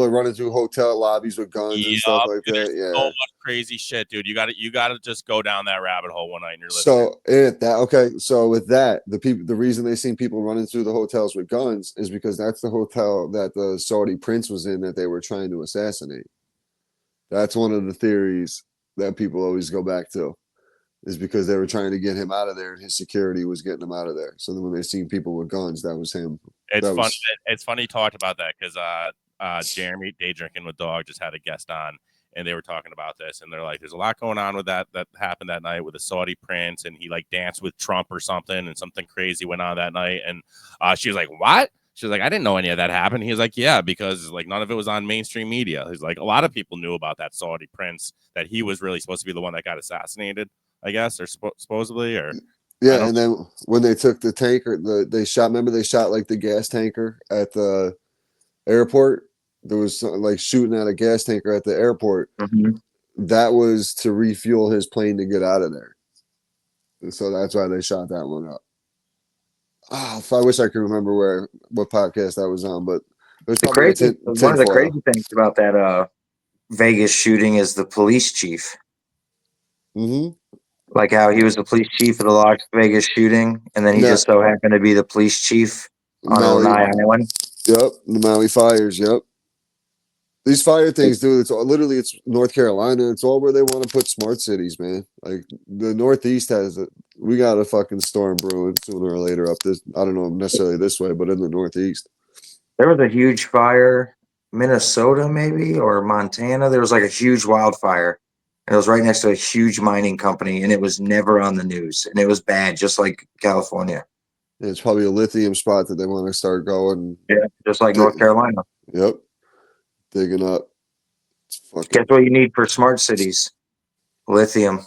are running through hotel lobbies with guns and stuff like that. Yeah, so much crazy shit, dude. You got to just go down that rabbit hole one night and you're listening. So with that, the reason they seen people running through the hotels with guns is because that's the hotel that the Saudi prince was in that they were trying to assassinate. That's one of the theories that people always go back to, is because they were trying to get him out of there and his security was getting him out of there. So then when they seen people with guns, that was him. It's funny you talked about that because Jeremy Day Drinking with Dog just had a guest on and they were talking about this and they're like, there's a lot going on with that happened that night with the Saudi prince and he like danced with Trump or something and something crazy went on that night. And she was like, what? She was like, I didn't know any of that happened. He was like, yeah, because like none of it was on mainstream media. He's like, a lot of people knew about that Saudi prince, that he was really supposed to be the one that got assassinated, I guess, or supposedly, or yeah. And then when they took the tanker, they shot like the gas tanker at the airport. There was like shooting at a gas tanker at the airport. Mm-hmm. That was to refuel his plane to get out of there. And so that's why they shot that one up. Oh, I wish I could remember what podcast that was on, but there's one of the crazy things about that Vegas shooting is the police chief. Mm-hmm. Like how he was the police chief of the Las Vegas shooting, and then he just so happened to be the police chief on Lanai Island. Yep, the Maui fires. Yep. These fire things, dude, it's North Carolina. It's all where they want to put smart cities, man. Like the Northeast has it. We got a fucking storm brewing sooner or later up this. I don't know necessarily this way, but in the Northeast. There was a huge fire, Minnesota maybe, or Montana. There was like a huge wildfire. And it was right next to a huge mining company, and it was never on the news. And it was bad, just like California. Yeah, it's probably a lithium spot that they want to start going. Yeah, just like North Carolina. Yep. Digging up. Guess what you need for smart cities? Lithium.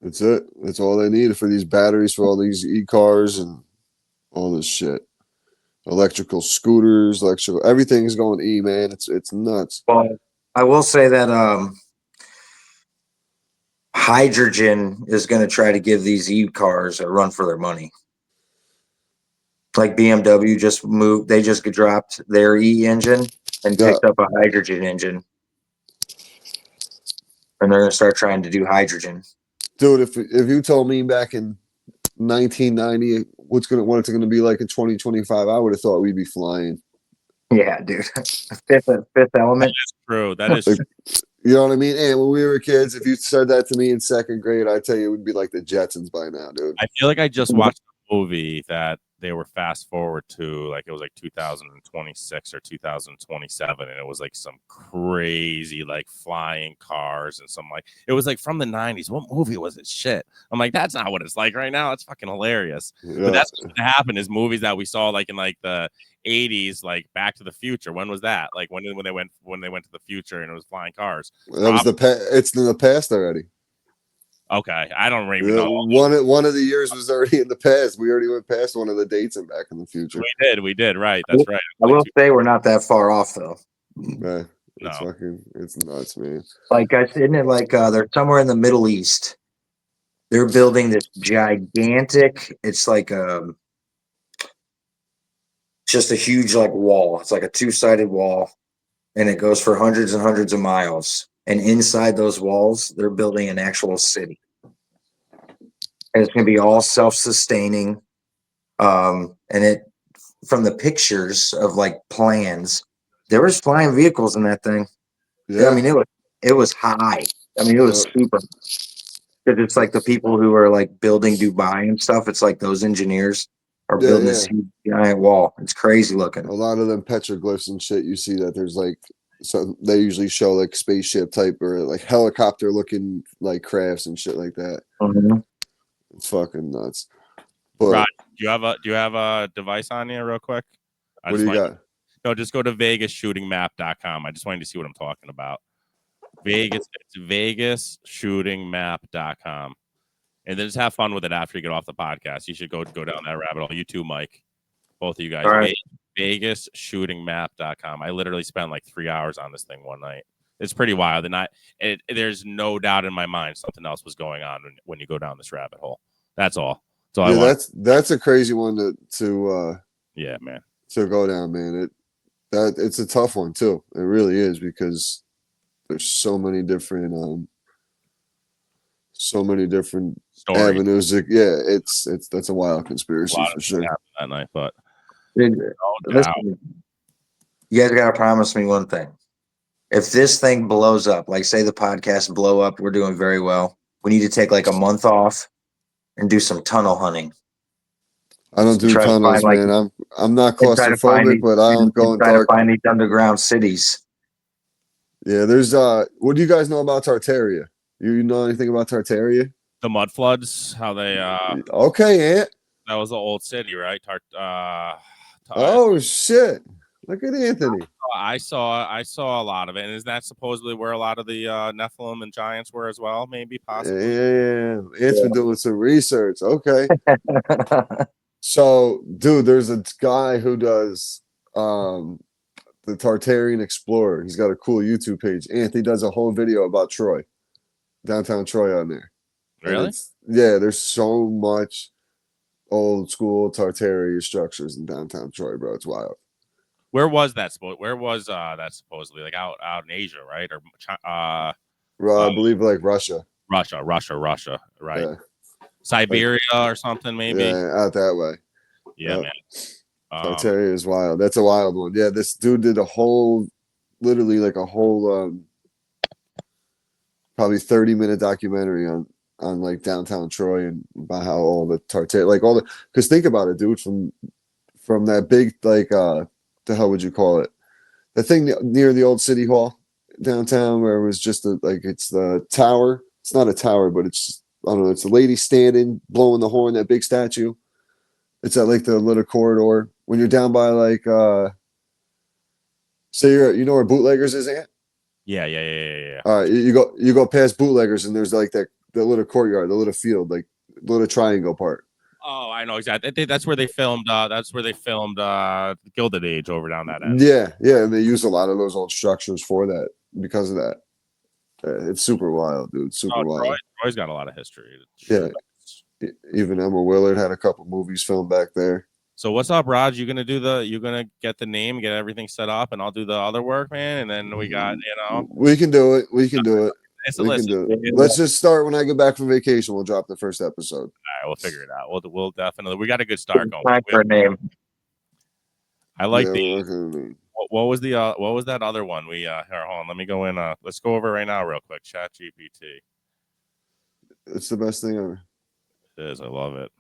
That's it. That's all they need for these batteries for all these e-cars and all this shit. Electrical scooters, electrical everything is going E, man. It's nuts. Well, I will say that hydrogen is going to try to give these E cars a run for their money. Like BMW just moved, they just dropped their E engine and Yeah. picked up a hydrogen engine. And they're going to start trying to do hydrogen. Dude, if you told me back in 1990 what it's gonna be like in 2025, I would have thought we'd be flying. Yeah, dude. Fifth Element. True. That is Like, true. you know what I mean? And when we were kids, if you said that to me in second grade, I'd tell you it would be like the Jetsons by now, dude. I feel like I just watched a movie that they were fast forward to, like it was like 2026 or 2027, and it was like some crazy like flying cars and some like it was like from the 90s. What movie was it? Shit. I'm like, that's not what it's like right now. It's fucking hilarious. Yeah. But that's what's gonna happen is movies that we saw like in like the 80s, like Back to the Future. When was that? Like when they went to the future and it was flying cars. That was it's in the past already. Okay, I don't even know. One of the years was already in the past. We already went past one of the dates in Back in the Future. We did. Right, that's right. I will say we're not that far off though. Man, it's No. it's nuts, man. Like isn't it like they're somewhere in the Middle East? They're building this gigantic. It's like just a huge like wall. It's like a two-sided wall, and it goes for hundreds and hundreds of miles. And inside those walls, they're building an actual city. And it's going to be all self-sustaining. And it, from the pictures of like plans, there was flying vehicles in that thing. Yeah, I mean, it was high. I mean, it was super. Because it's like the people who are like building Dubai and stuff. It's like those engineers are building this huge giant wall. It's crazy looking. A lot of them petroglyphs and shit. You see that there's like. So they usually show like spaceship type or like helicopter looking like crafts and shit like that. Mm-hmm. It's fucking nuts. But Rod, do you have a device on you real quick? what do you got? No, just go to vegasshootingmap.com. I just wanted to see what I'm talking about. It's vegasshootingmap.com. And then just have fun with it after you get off the podcast. You should go down that rabbit hole. You too, Mike. Both of you guys. All right. vegasshootingmap.com. I literally spent like 3 hours on this thing one night. It's pretty wild, and there's no doubt in my mind something else was going on when you go down this rabbit hole. That's all. That's a crazy one to yeah, man, to go down, man. It's a tough one too. It really is because there's so many different story avenues. That's a wild conspiracy for sure. That night, but Listen, you guys gotta promise me one thing. If this thing blows up, like say the podcast blow up, we're doing very well. We need to take like a month off and do some tunnel hunting. I don't do tunnels, man. I'm not claustrophobic, but I don't go in dark. To find these underground cities. Yeah, there's what do you guys know about Tartaria? You know anything about Tartaria? the mud floods, how they okay, Ant. that was the old city, right? Oh shit! Look at Anthony. I saw a lot of it, and is that supposedly where a lot of the Nephilim and giants were as well? Maybe, possibly. Yeah. Ant's been doing some research. Okay. So, dude, there's a guy who does the Tartarian Explorer. He's got a cool YouTube page. Anthony does a whole video about Troy, downtown Troy on there. Really? Yeah, there's so much old school Tartaria structures in downtown Troy, bro. It's wild. Where was that? Where was that supposedly? Like out in Asia, right? Or I believe like Russia. Russia, right? Yeah. Siberia or something, maybe. Yeah, out that way. Yeah, man. Tartaria is wild. That's a wild one. Yeah, this dude did literally like a whole probably 30-minute documentary on like downtown Troy and about how all the Tartaria, like all the, because think about it, dude, from that big, like the hell would you call it? The thing near the old city hall downtown where it was just it's the tower. It's not a tower, but it's, I don't know, it's a lady standing, blowing the horn, that big statue. It's at like the little corridor. When you're down by like say you know where Bootleggers is at? Yeah. All right, you go past Bootleggers and there's like the little courtyard, the little field, like the little triangle part. Oh, I know exactly. I think that's where they filmed. Gilded Age over down that end. Yeah, and they use a lot of those old structures for that because of that. It's super wild, dude. Super wild. Troy's got a lot of history. Yeah. Even Emma Willard had a couple movies filmed back there. So what's up, Raj? You gonna get the name, get everything set up, and I'll do the other work, man. And then we got, we can do it. We can do it. Let's just start when I get back from vacation. We'll drop the first episode. All right, we'll figure it out. We'll definitely. We got a good start going. Time for a name. I like what was that other one? Here, hold on. Let me go in. Let's go over right now, real quick. Chat GPT. It's the best thing ever. It is. I love it.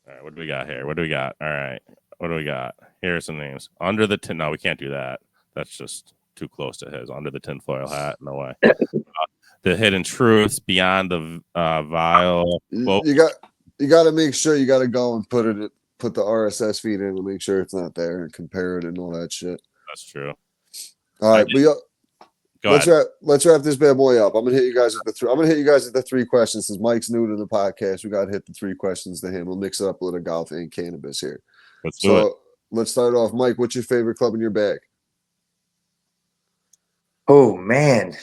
All right, what do we got here? What do we got? All right, what do we got? Here are some names. Under the tin. No, we can't do that. That's just too close to his. Under the tinfoil hat. No way. The Hidden Truths, Beyond the Vile. You got to make sure you got to go and put the RSS feed in and make sure it's not there and compare it and all that shit. That's true. All right, let's wrap this bad boy up. I'm gonna hit you guys with the three questions. Since Mike's new to the podcast, we got to hit the three questions to him. We'll mix it up with a golf and cannabis here. Let's do it. Let's start off. Mike, what's your favorite club in your bag? Oh man.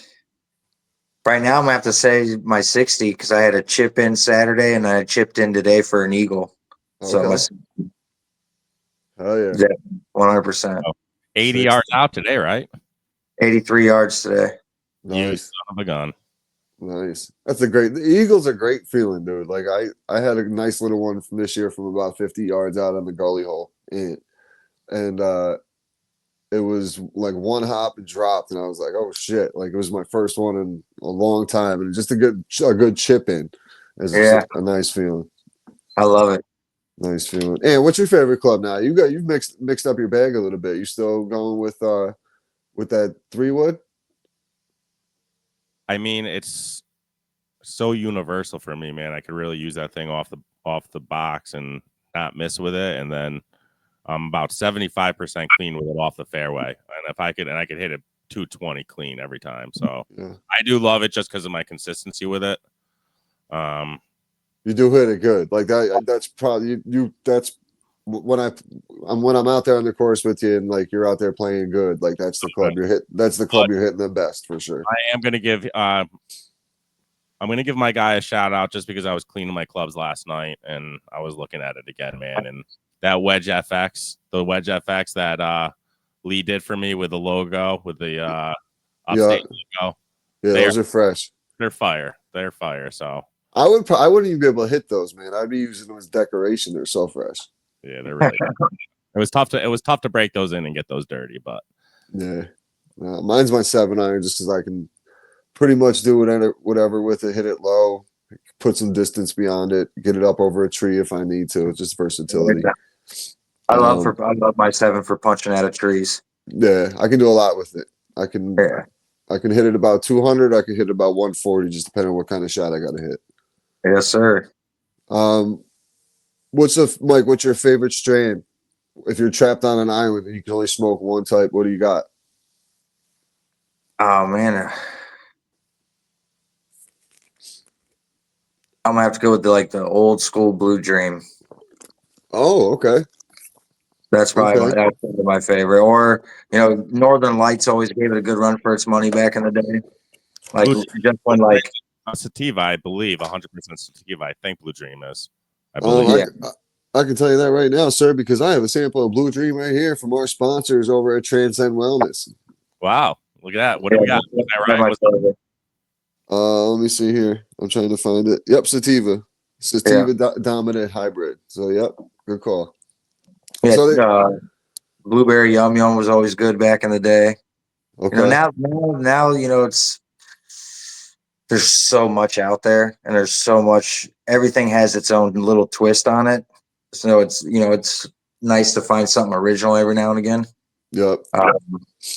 Right now, I'm gonna have to say my 60 because I had a chip in Saturday and I chipped in today for an eagle. Okay. So, oh yeah, 100%. 80 yards out today, right? 83 yards today. Nice. You son of a gun. Nice. The Eagles are great feeling, dude. Like I had a nice little one from this year from about 50 yards out on the gully hole, and it was like one hop and dropped, and I was like, oh shit! Like it was my first one in a long time, and just a good chip in. It's a nice feeling. I love it. Nice feeling. And what's your favorite club now? You've mixed up your bag a little bit. You still going with that 3-wood? I mean, it's so universal for me, man. I could really use that thing off the box and not miss with it. And then I'm about 75% clean with it off the fairway. And if I could hit it 220 clean every time. So yeah. I do love it just because of my consistency with it. You do hit it good. Like that. That's probably you. That's when I'm out there on the course with you, and like you're out there playing good. Like that's the club you're hit. That's the club you're hitting the best for sure. I am gonna give. I'm gonna give my guy a shout out just because I was cleaning my clubs last night and I was looking at it again, man. And that Wedge FX that Lee did for me with the logo, with the Upstate logo. Yeah, those are fresh. They're fire. They're fire. So I wouldn't even be able to hit those, man. I'd be using them as decoration. They're so fresh. Yeah, they're really good. It was tough to break those in and get those dirty, but yeah. Mine's my 7-iron just because I can pretty much do whatever with it, hit it low, put some distance beyond it, get it up over a tree if I need to. It's just versatility. I love my 7 for punching out of trees. Yeah, I can do a lot with it. I can hit it about 200. I can hit it about 140, just depending on what kind of shot I got to hit. Yes, sir. What's your favorite strain? If you're trapped on an island and you can only smoke one type, what do you got? Oh man, I'm gonna have to go with the old school Blue Dream. Oh, okay. That's probably my favorite. Or Northern Lights always gave it a good run for its money back in the day. Like just when sativa, I believe 100% sativa. I think Blue Dream is. I believe. I can tell you that right now, sir, because I have a sample of Blue Dream right here from our sponsors over at Transcend Wellness. Wow, look at that! What do we got? Let me see here. I'm trying to find it. Yep, sativa dominant hybrid. So, yep, good call. Yeah, so Blueberry Yum Yum was always good back in the day. Okay. Now it's there's so much out there, and there's so much. Everything has its own little twist on it. So it's nice to find something original every now and again. Yep.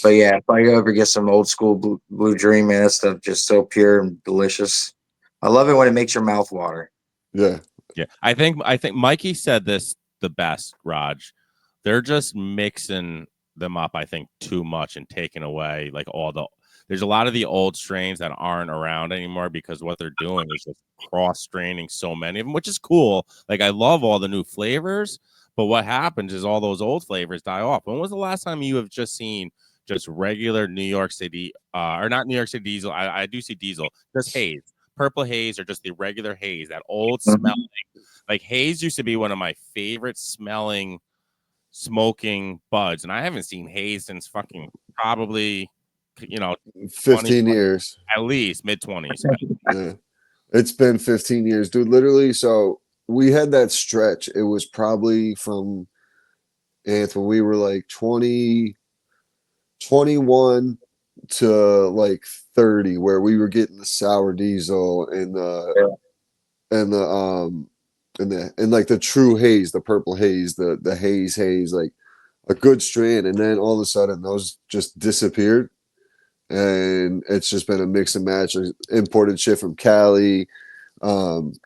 But yeah, if I ever get some old school Blue Dream, man, that stuff just so pure and delicious. I love it when it makes your mouth water. Yeah. Yeah. I think Mikey said this the best, Raj. They're just mixing them up, I think, too much and taking away like there's a lot of the old strains that aren't around anymore because what they're doing is just cross straining so many of them, which is cool. Like I love all the new flavors, but what happens is all those old flavors die off. When was the last time you have just seen just regular New York City, or not New York City diesel? I do see diesel, just haze, purple haze, or just the regular haze, that old smelling. Like haze used to be one of my favorite smelling smoking buds, and I haven't seen haze since fucking probably 15 years at least mid-20s. Yeah. It's been 15 years, dude. Literally, so we had that stretch. It was probably from when we were like 20, 21 to like 30, where we were getting the sour diesel and like the true haze, the purple haze, the haze, like a good strand, and then all of a sudden those just disappeared. And it's just been a mix and match. Imported shit from Cali,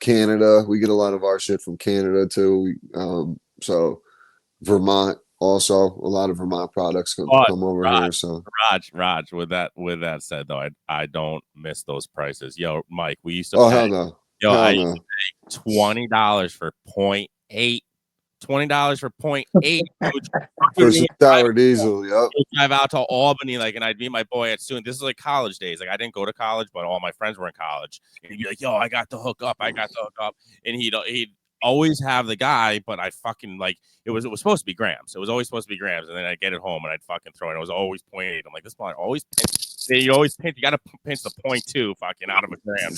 Canada. We get a lot of our shit from Canada too. So Vermont also, a lot of Vermont products come over here. So Raj, with that said though, I don't miss those prices. Yo, Mike, we used to hell no. Yo, hell I no. used to pay $20 for 0.8. $20 for 0.8. For some sour diesel, yep. Drive out to Albany, like, and I'd meet my boy at soon. This is like college days. Like, I didn't go to college, but all my friends were in college. And he'd be like, "Yo, I got the hook up. And he'd always have the guy, but I fucking like it was supposed to be grams. It was always supposed to be grams, and then I'd get it home and I'd fucking throw it. It was always 0.8. I'm like, this one always pinch. You always pinch. You got to pinch the 0.2 fucking out of a gram, dude.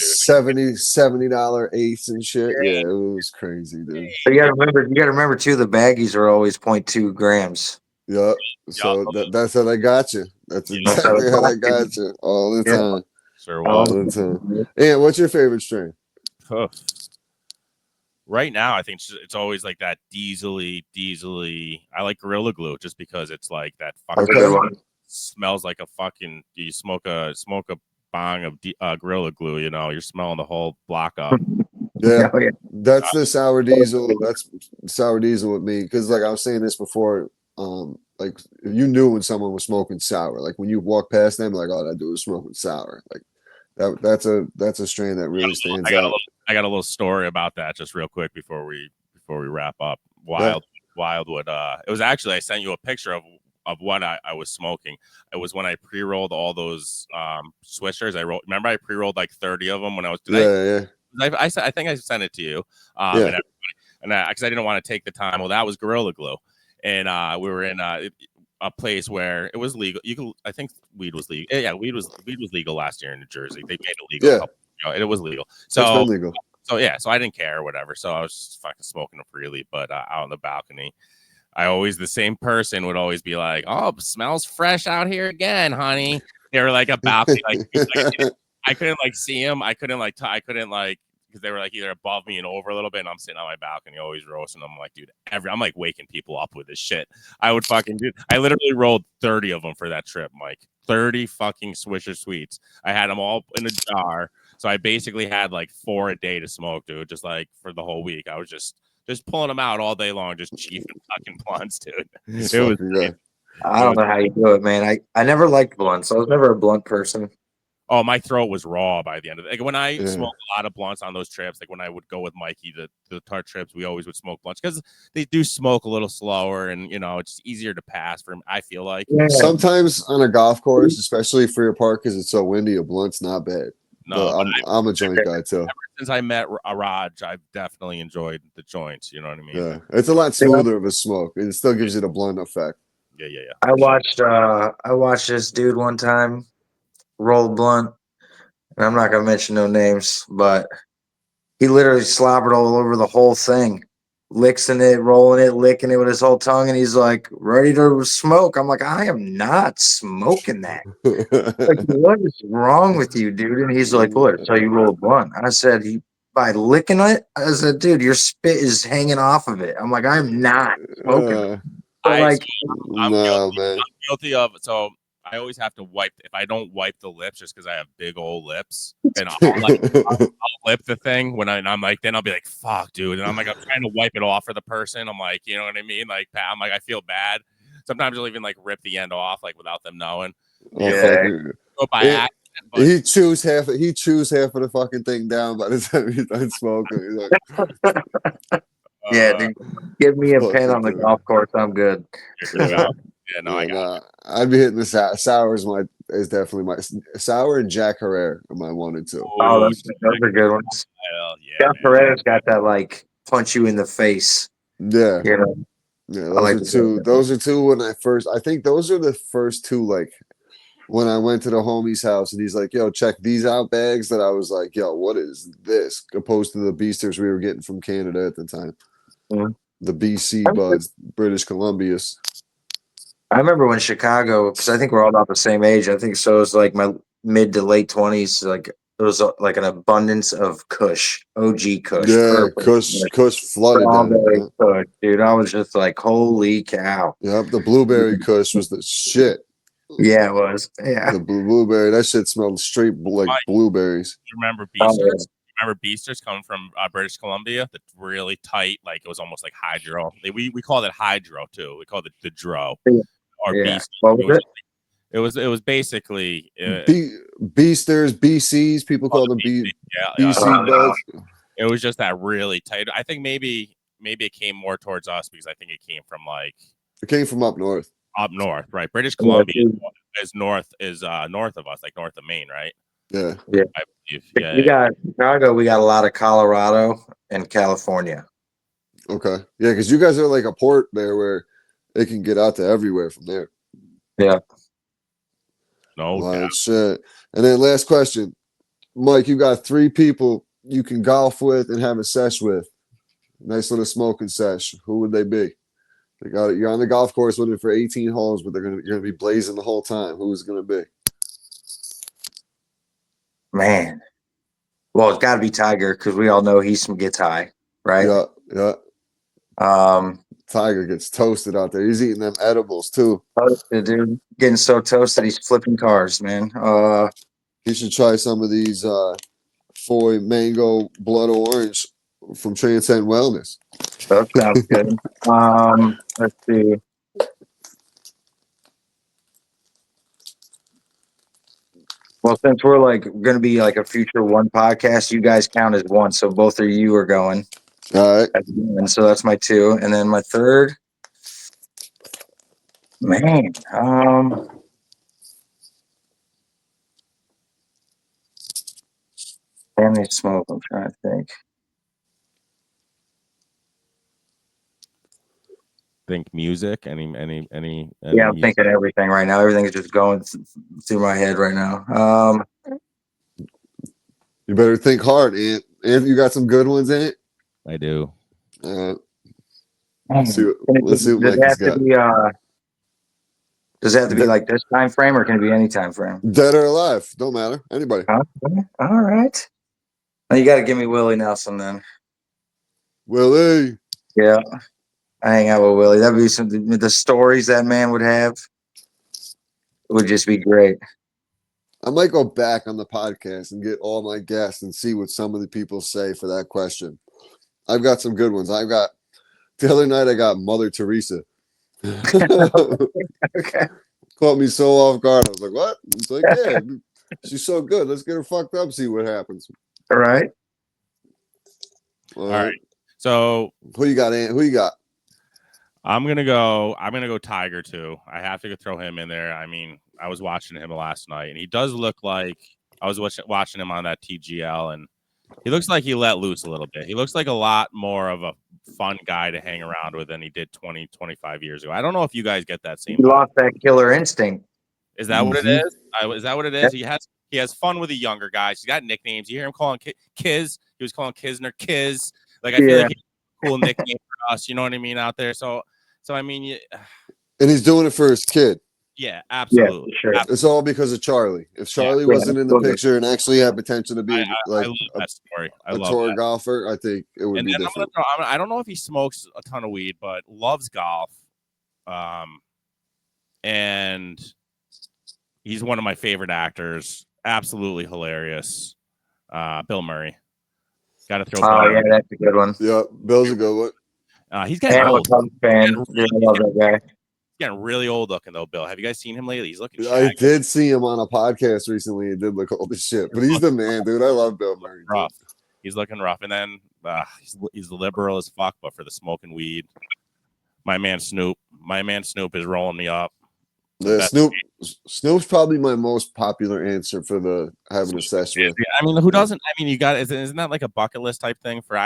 $70 eighths and shit. Yeah, it was crazy, dude. But you gotta remember too, the baggies are always 0.2 grams. Yep. So that's how they got you. That's exactly how they got you all the time. Sure All was. the time. And what's your favorite strain? Right now, I think it's always like that diesely. I like Gorilla Glue just because it's like that fucking smells like a fucking. You smoke a bong of Gorilla Glue, you're smelling the whole block up. Yeah, that's the sour diesel. That's sour diesel with me because, like I was saying this before, like you knew when someone was smoking sour. Like when you walk past them, like, oh, that dude is smoking sour. Like that's a strain that really stands out. I got a little story about that just real quick before we wrap up. Wildwood. It was actually I sent you a picture of what I was smoking. It was when I pre-rolled all those swishers. Remember I pre-rolled like 30 of them when I was yeah. I think I sent it to you. And because I didn't want to take the time. Well, that was Gorilla Glue, and we were in a place where it was legal. I think weed was legal. Yeah, weed was legal last year in New Jersey. They made it legal. Yeah, it was legal. So it's been legal. So yeah, so I didn't care or whatever. So I was just fucking smoking them freely, but out on the balcony. The same person would always be like, "Oh, it smells fresh out here again, honey." They were like a balcony, I couldn't like see him. I couldn't because they were like either above me and over a little bit, and I'm sitting on my balcony always roasting them. I'm like, dude, I'm like waking people up with this shit. I literally rolled 30 of them for that trip, Mike. 30 fucking Swisher Sweets. I had them all in a jar, so I basically had like 4 a day to smoke, dude. Just like for the whole week, I was just pulling them out all day long, just chiefing fucking blunts, dude. I don't know how you do it, man. I never liked blunts. I was never a blunt person. Oh, my throat was raw by the end of it. Like when I smoked a lot of blunts on those trips, like when I would go with Mikey to the tart trips, we always would smoke blunts because they do smoke a little slower and it's easier to pass for him. I feel like sometimes on a golf course, especially for your park, because it's so windy, a blunt's not bad. No, I'm a joint guy too. Ever since I met Raj, I've definitely enjoyed the joints. You know what I mean? Yeah, it's a lot smoother of a smoke. It still gives you the blunt effect. Yeah. I watched this dude one time roll a blunt, and I'm not gonna mention no names, but he literally slobbered all over the whole thing, licking it, rolling it, licking it with his whole tongue, and he's like, ready to smoke. I'm like, I am not smoking that. Like, what is wrong with you, dude? And he's like, well, that's how you roll a blunt. I said, by licking it, I said, dude, your spit is hanging off of it. I'm like, I'm not smoking. I'm guilty of it. So I always have to wipe. If I don't wipe the lips, just because I have big old lips, and I'll lip the thing I'm like, then I'll be like, fuck, dude. And I'm like, I'm trying to wipe it off for the person. I'm like, you know what I mean? Like, I feel bad. Sometimes I'll even like rip the end off, like without them knowing. Yeah. it by It- accident, but He chews half of the fucking thing down by the time he's done smoking. He's like, Yeah, dude, give me a fuck pen it, on the dude. golf course. I'm good. yeah, no, I Yeah, got nah, I'd be hitting the sour is definitely my sour, and Jack Herrera are my 1 and 2. Oh, Ooh, those are good ones. hell yeah, Jeff man. Perez got that like punch you in the face. Yeah, You know, yeah, I like those are two. Those are two when I think those are the first two. Like when I went to the homie's house and he's like, "Yo, check these out bags." That I was like, "Yo, what is this?" Opposed to the Beasters we were getting from Canada at the time. Mhm. The BC Buds, British Columbia's. I remember when Chicago, because I think we're all about the same age. I think so. It was like my mid to late 20s. Like there was like an abundance of Kush, OG Kush, Yeah, purple, Kush flooded down strawberry there. Kush, dude. I was just like, holy cow! Yep, the blueberry Kush was the shit. Yeah, it was. Yeah. The blueberry, that shit smelled straight like Mike, blueberries. you remember Oh, Beasters? Remember Beasters coming from British Columbia? The really tight, like it was almost like hydro. We called it hydro too. We called it the dro yeah. or Yeah. beast. What was it? It was basically Beasters, BCs, people call them BC Buds. it was just that really tight. I think maybe it came more towards us because I think it came from like It came from up north. up north, right? British Yeah, Columbia dude. is north of us, like north of Maine, right? Yeah. I believe. We got Chicago. We got a lot of Colorado and California. Okay. Yeah, because you guys are like a port there where it can get out to everywhere from there. Yeah. No doubt. Like shit. And then last question. Mike, you got 3 people you can golf with and have a sesh with. Nice little smoking sesh. Who would they be? They got it. You're on the golf course with it for 18 holes, but you're gonna be blazing the whole time. Who's it gonna be? Man. Well, it's got to be Tiger because we all know he's from Gets High, right? Yeah, yeah. Um, Tiger gets toasted out there. He's eating them edibles too. the dude getting so toasted, he's flipping cars, man. He should try some of these Foy Mango Blood Orange from Transcend Wellness. That sounds good. Let's see. Well, since we're like going to be like a future one podcast, you guys count as one, so both of you are going. All right. And so that's my 2, and then my 3rd. Man, family smoke. I'm trying to think. Think music. Any Yeah, I'm thinking everything right now. Everything is just going through my head right now. You better think hard, Ant. Ant, you got some good ones in it? I do. Let's see what does it Mike has got. Does it have to be like this time frame, or can it be any time frame? Dead or alive. Don't matter. Anybody. Okay. All right. Now you got to give me Willie Nelson then. Willie. Yeah. I hang out with Willie. That'd be something. The stories that man would have would just be great. I might go back on the podcast and get all my guests and see what some of the people say for that question. I've got some good ones. The other night I got Mother Teresa. Okay. Caught me so off guard. I was like, what? It's like, yeah, she's so good. Let's get her fucked up, see what happens. All right. All right. So who you got, Ant? Who you got? I'm gonna go Tiger too. I have to throw him in there. I mean, I was watching him last night, and he does look like I was watching him on that TGL, and he looks like he let loose a little bit. He looks like a lot more of a fun guy to hang around with than he did 20, 25 years ago. I don't know if you guys get that same. He lost that killer instinct. Is that what it is? Is that what it is? He has fun with the younger guys. He's got nicknames. You hear him calling Kiz. He was calling Kisner Kiz. Like I feel like he's a cool nickname for us. You know what I mean out there. So I mean, and he's doing it for his kid. Yeah, absolutely. Yeah, sure. Absolutely. It's all because of Charlie. If Charlie wasn't in the picture and actually had potential to be I love that story. I love tour that. golfer, I think it would be different. I don't know if he smokes a ton of weed, but loves golf. And he's one of my favorite actors. Absolutely hilarious. Bill Murray. Got to throw. Oh yeah, that's a good one. Yeah, Bill's a good one. He's getting I'm a old. Cubs fan. I love that guy. getting really old looking though, Bill. Have you guys seen him lately? He's looking I shaggy. did see him on a podcast recently. It did look old as shit, but he's the man, dude. I love Bill Murray. Rough. He's looking rough, and then he's liberal as fuck, but for the smoking weed, my man Snoop is rolling me up. Yeah, Snoop's probably my most popular answer for the having a sesh with. I mean, who doesn't? I mean, you got isn't that like a bucket list type thing for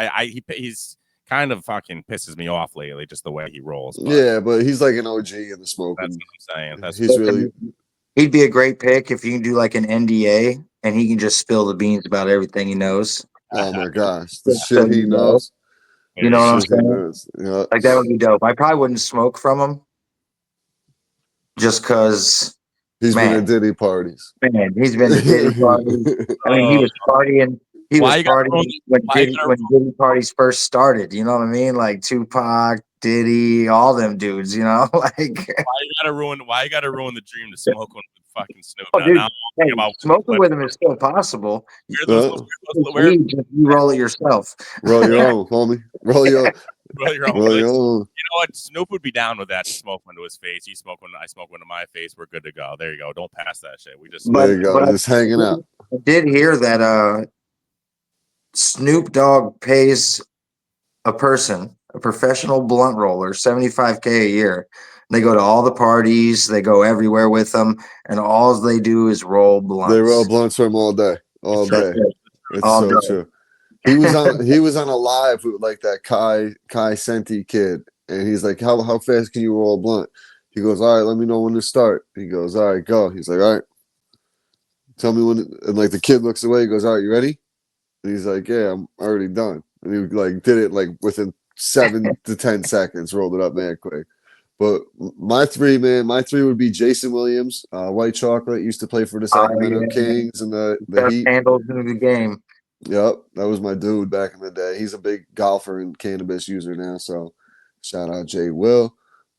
he's kind of fucking pisses me off lately, just the way he rolls. But yeah, but he's like an OG in the smoking. That's what I'm saying. He's really. He'd be a great pick if you can do like an NDA and he can just spill the beans about everything he knows. Oh my gosh, the shit he knows. You know what I'm saying? Yeah. Like that would be dope. I probably wouldn't smoke from him, just because he's been at Diddy parties. Man, he's been to Diddy parties. I mean, he was partying. He was partying when Diddy parties first started. You know what I mean? Like Tupac, Diddy, all them dudes. You know, like why you gotta ruin the dream to smoke one with fucking Snoop? Oh, dude, smoking with him is still possible. You roll it yourself. Roll your own, homie. Roll your own. You know what? Snoop would be down with that to smoke one to his face. You smoke one, I smoke one to my face. We're good to go. There you go. Don't pass that shit. There you go. Just hanging out. I did hear that Snoop Dogg pays a professional blunt roller, $75K a year. They go to all the parties. They go everywhere with them, and all they do is roll blunts. They roll blunts for him all day. It's all so day. true. He was on a live with like that Kai Senti kid, and he's like, how fast can you roll a blunt? He goes, all right, let me know when to start. He goes, all right, go. He's like, all right, tell me when. And like the kid looks away. He goes, all right, you ready? And he's like, yeah, I'm already done. And he like did it like within 7 to 10 seconds, rolled it up man quick. But my three would be Jason Williams, White Chocolate, used to play for the Sacramento Kings and the Heat. Handles in the game. Yep, that was my dude back in the day. He's a big golfer and cannabis user now, so shout out Jay Will.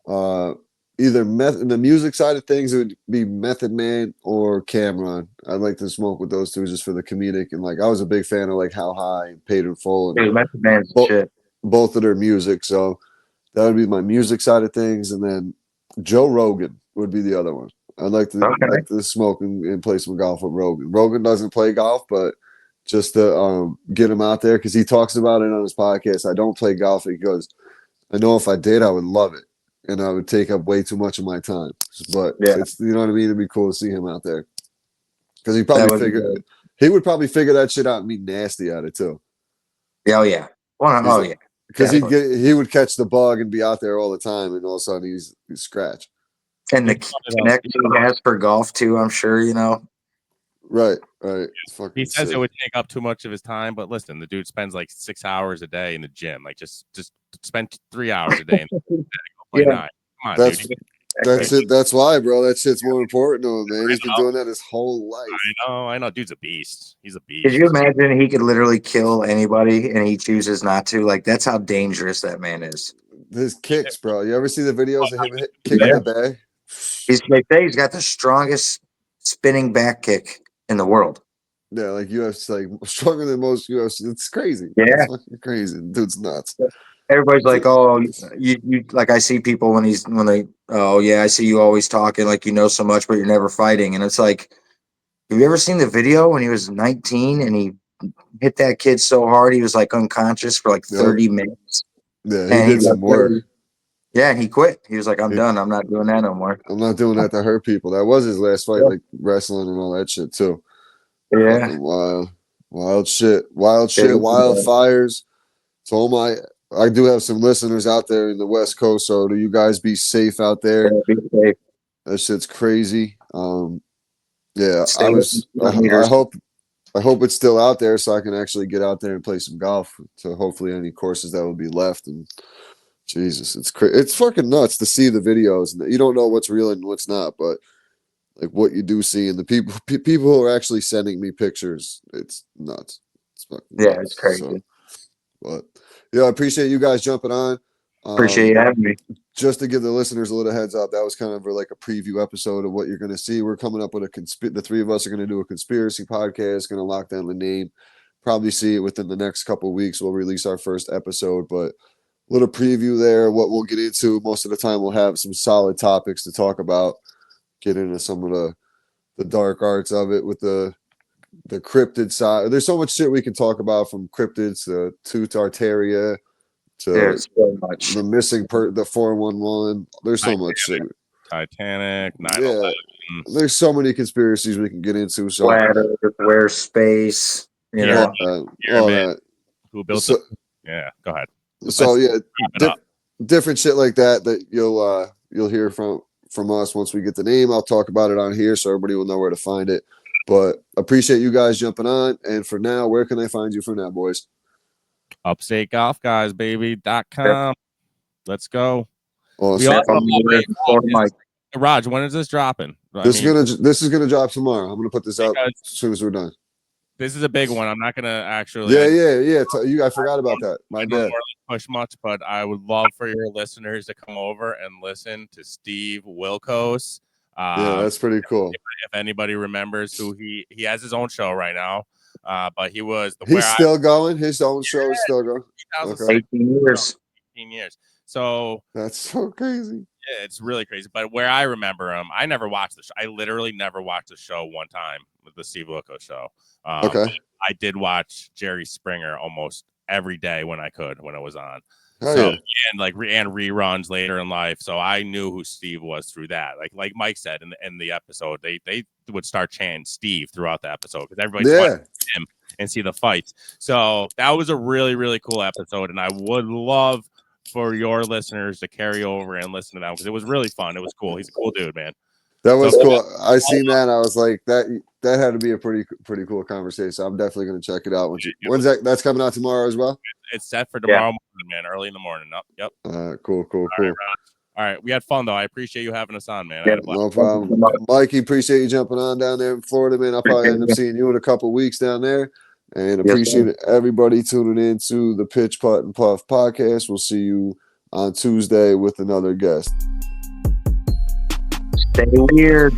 Either in the music side of things, it would be Method Man or Cameron. I'd like to smoke with those two just for the comedic, and like I was a big fan of like How High and Paid in Full and Method Man's shit. Both of their music, so that would be my music side of things, and then Joe Rogan would be the other one. I'd like to smoke and play some golf with Rogan. Rogan doesn't play golf, but just to get him out there, because he talks about it on his podcast. I don't play golf. He goes, I know if I did, I would love it, and I would take up way too much of my time. But it's, you know what I mean? It'd be cool to see him out there, because he would probably figure that shit out and be nasty at it too. Oh yeah, yeah. Because he would catch the bug and be out there all the time, and all of a sudden he's scratch. And the connection he has for golf too, I'm sure, you know. Right. He says it would take up too much of his time, but listen, the dude spends like 6 hours a day in the gym. Like just spend 3 hours a day in the gym. Play 9. Come on, dude. That's it. That's why, bro. That shit's more important to him, man. He's been doing that his whole life. I know. Dude's a beast. He's a beast. Could you imagine he could literally kill anybody and he chooses not to? Like, that's how dangerous that man is. His kicks, bro. You ever see the videos of him kicking the bag? He's got the strongest spinning back kick in the world. Yeah, like UFC, like stronger than most UFC. It's crazy. Yeah, it's fucking crazy. Dude's nuts. Everybody's like, oh, you like I see people when they I see you always talking like you know so much, but you're never fighting. And it's like, have you ever seen the video when he was 19 and he hit that kid so hard he was like unconscious for like 30 minutes? Yeah, he did some work. Yeah, and he quit. He was like, I'm done. I'm not doing that no more. I'm not doing that to hurt people. That was his last fight, like wrestling and all that shit too. Yeah. Fucking wild shit, wildfires. So I do have some listeners out there in the West Coast, so do you guys be safe out there? Yeah, be safe. That shit's crazy. Yeah, I hope it's still out there so I can actually get out there and play some golf. So hopefully any courses that will be left. And Jesus, it's fucking nuts to see the videos, and you don't know what's real and what's not, but like what you do see, and the people who are actually sending me pictures, it's nuts. It's fucking nuts. It's crazy. So, but yeah, I appreciate you guys jumping on. Appreciate you having me. Just to give the listeners a little heads up, that was kind of like a preview episode of what you're going to see. We're coming up with the three of us are going to do a conspiracy podcast, going to lock down the name, probably see it within the next couple of weeks. We'll release our first episode, but little preview there. What we'll get into most of the time, we'll have some solid topics to talk about. Get into some of the dark arts of it with the cryptid side. There's so much shit we can talk about, from cryptids to Tartaria to There's so much. the missing the 411. There's so much shit. Titanic, 9/11. Yeah, there's so many conspiracies we can get into. So Flat Earth, where space, you Yeah. know. all that. Who built So- it? Yeah, go ahead. So Let's yeah, wrap it up. different shit like that you'll hear from us once we get the name. I'll talk about it on here so everybody will know where to find it. But appreciate you guys jumping on. And for now, where can they find you for now, boys? Upstate Golf Guys, baby.com. Let's go. Awesome. We also Mike. Raj, when is this dropping? This is gonna drop tomorrow. I'm gonna put this out as soon as we're done. This is a big one. I'm not gonna actually. Yeah. I forgot about that. My I don't bad. really push much, but I would love for your listeners to come over and listen to Steve Wilkos. Yeah, that's pretty cool. If anybody remembers who he has his own show right now, but he was He's still going. His own show is still going. 2006, 18 years. 18 years. So That's so crazy. yeah, it's really crazy. But where I remember him, I never watched the show. I literally never watched the show one time, with the Steve Wilkos show. Okay. I did watch Jerry Springer almost every day when it was on. Oh, So yeah. and reruns later in life. So I knew who Steve was through that. Like Mike said in the episode, they would start chanting Steve throughout the episode because everybody's wanting to see him and see the fights. So that was a really, really cool episode. And I would love for your listeners to carry over and listen to that because it was really fun. It was cool. He's a cool dude, man. That was cool. I seen that. I was like, that had to be a pretty cool conversation. I'm definitely gonna check it out. When's that? That's coming out tomorrow as well. It's set for tomorrow morning, man. Early in the morning. Yep. Cool. All right. We had fun though. I appreciate you having us on, man. Yeah, No problem. Mikey, appreciate you jumping on down there in Florida, man. I'll probably end up seeing you in a couple weeks down there. And appreciate everybody tuning in to the Pitch, Putt, and Puff podcast. We'll see you on Tuesday with another guest. Stay weird.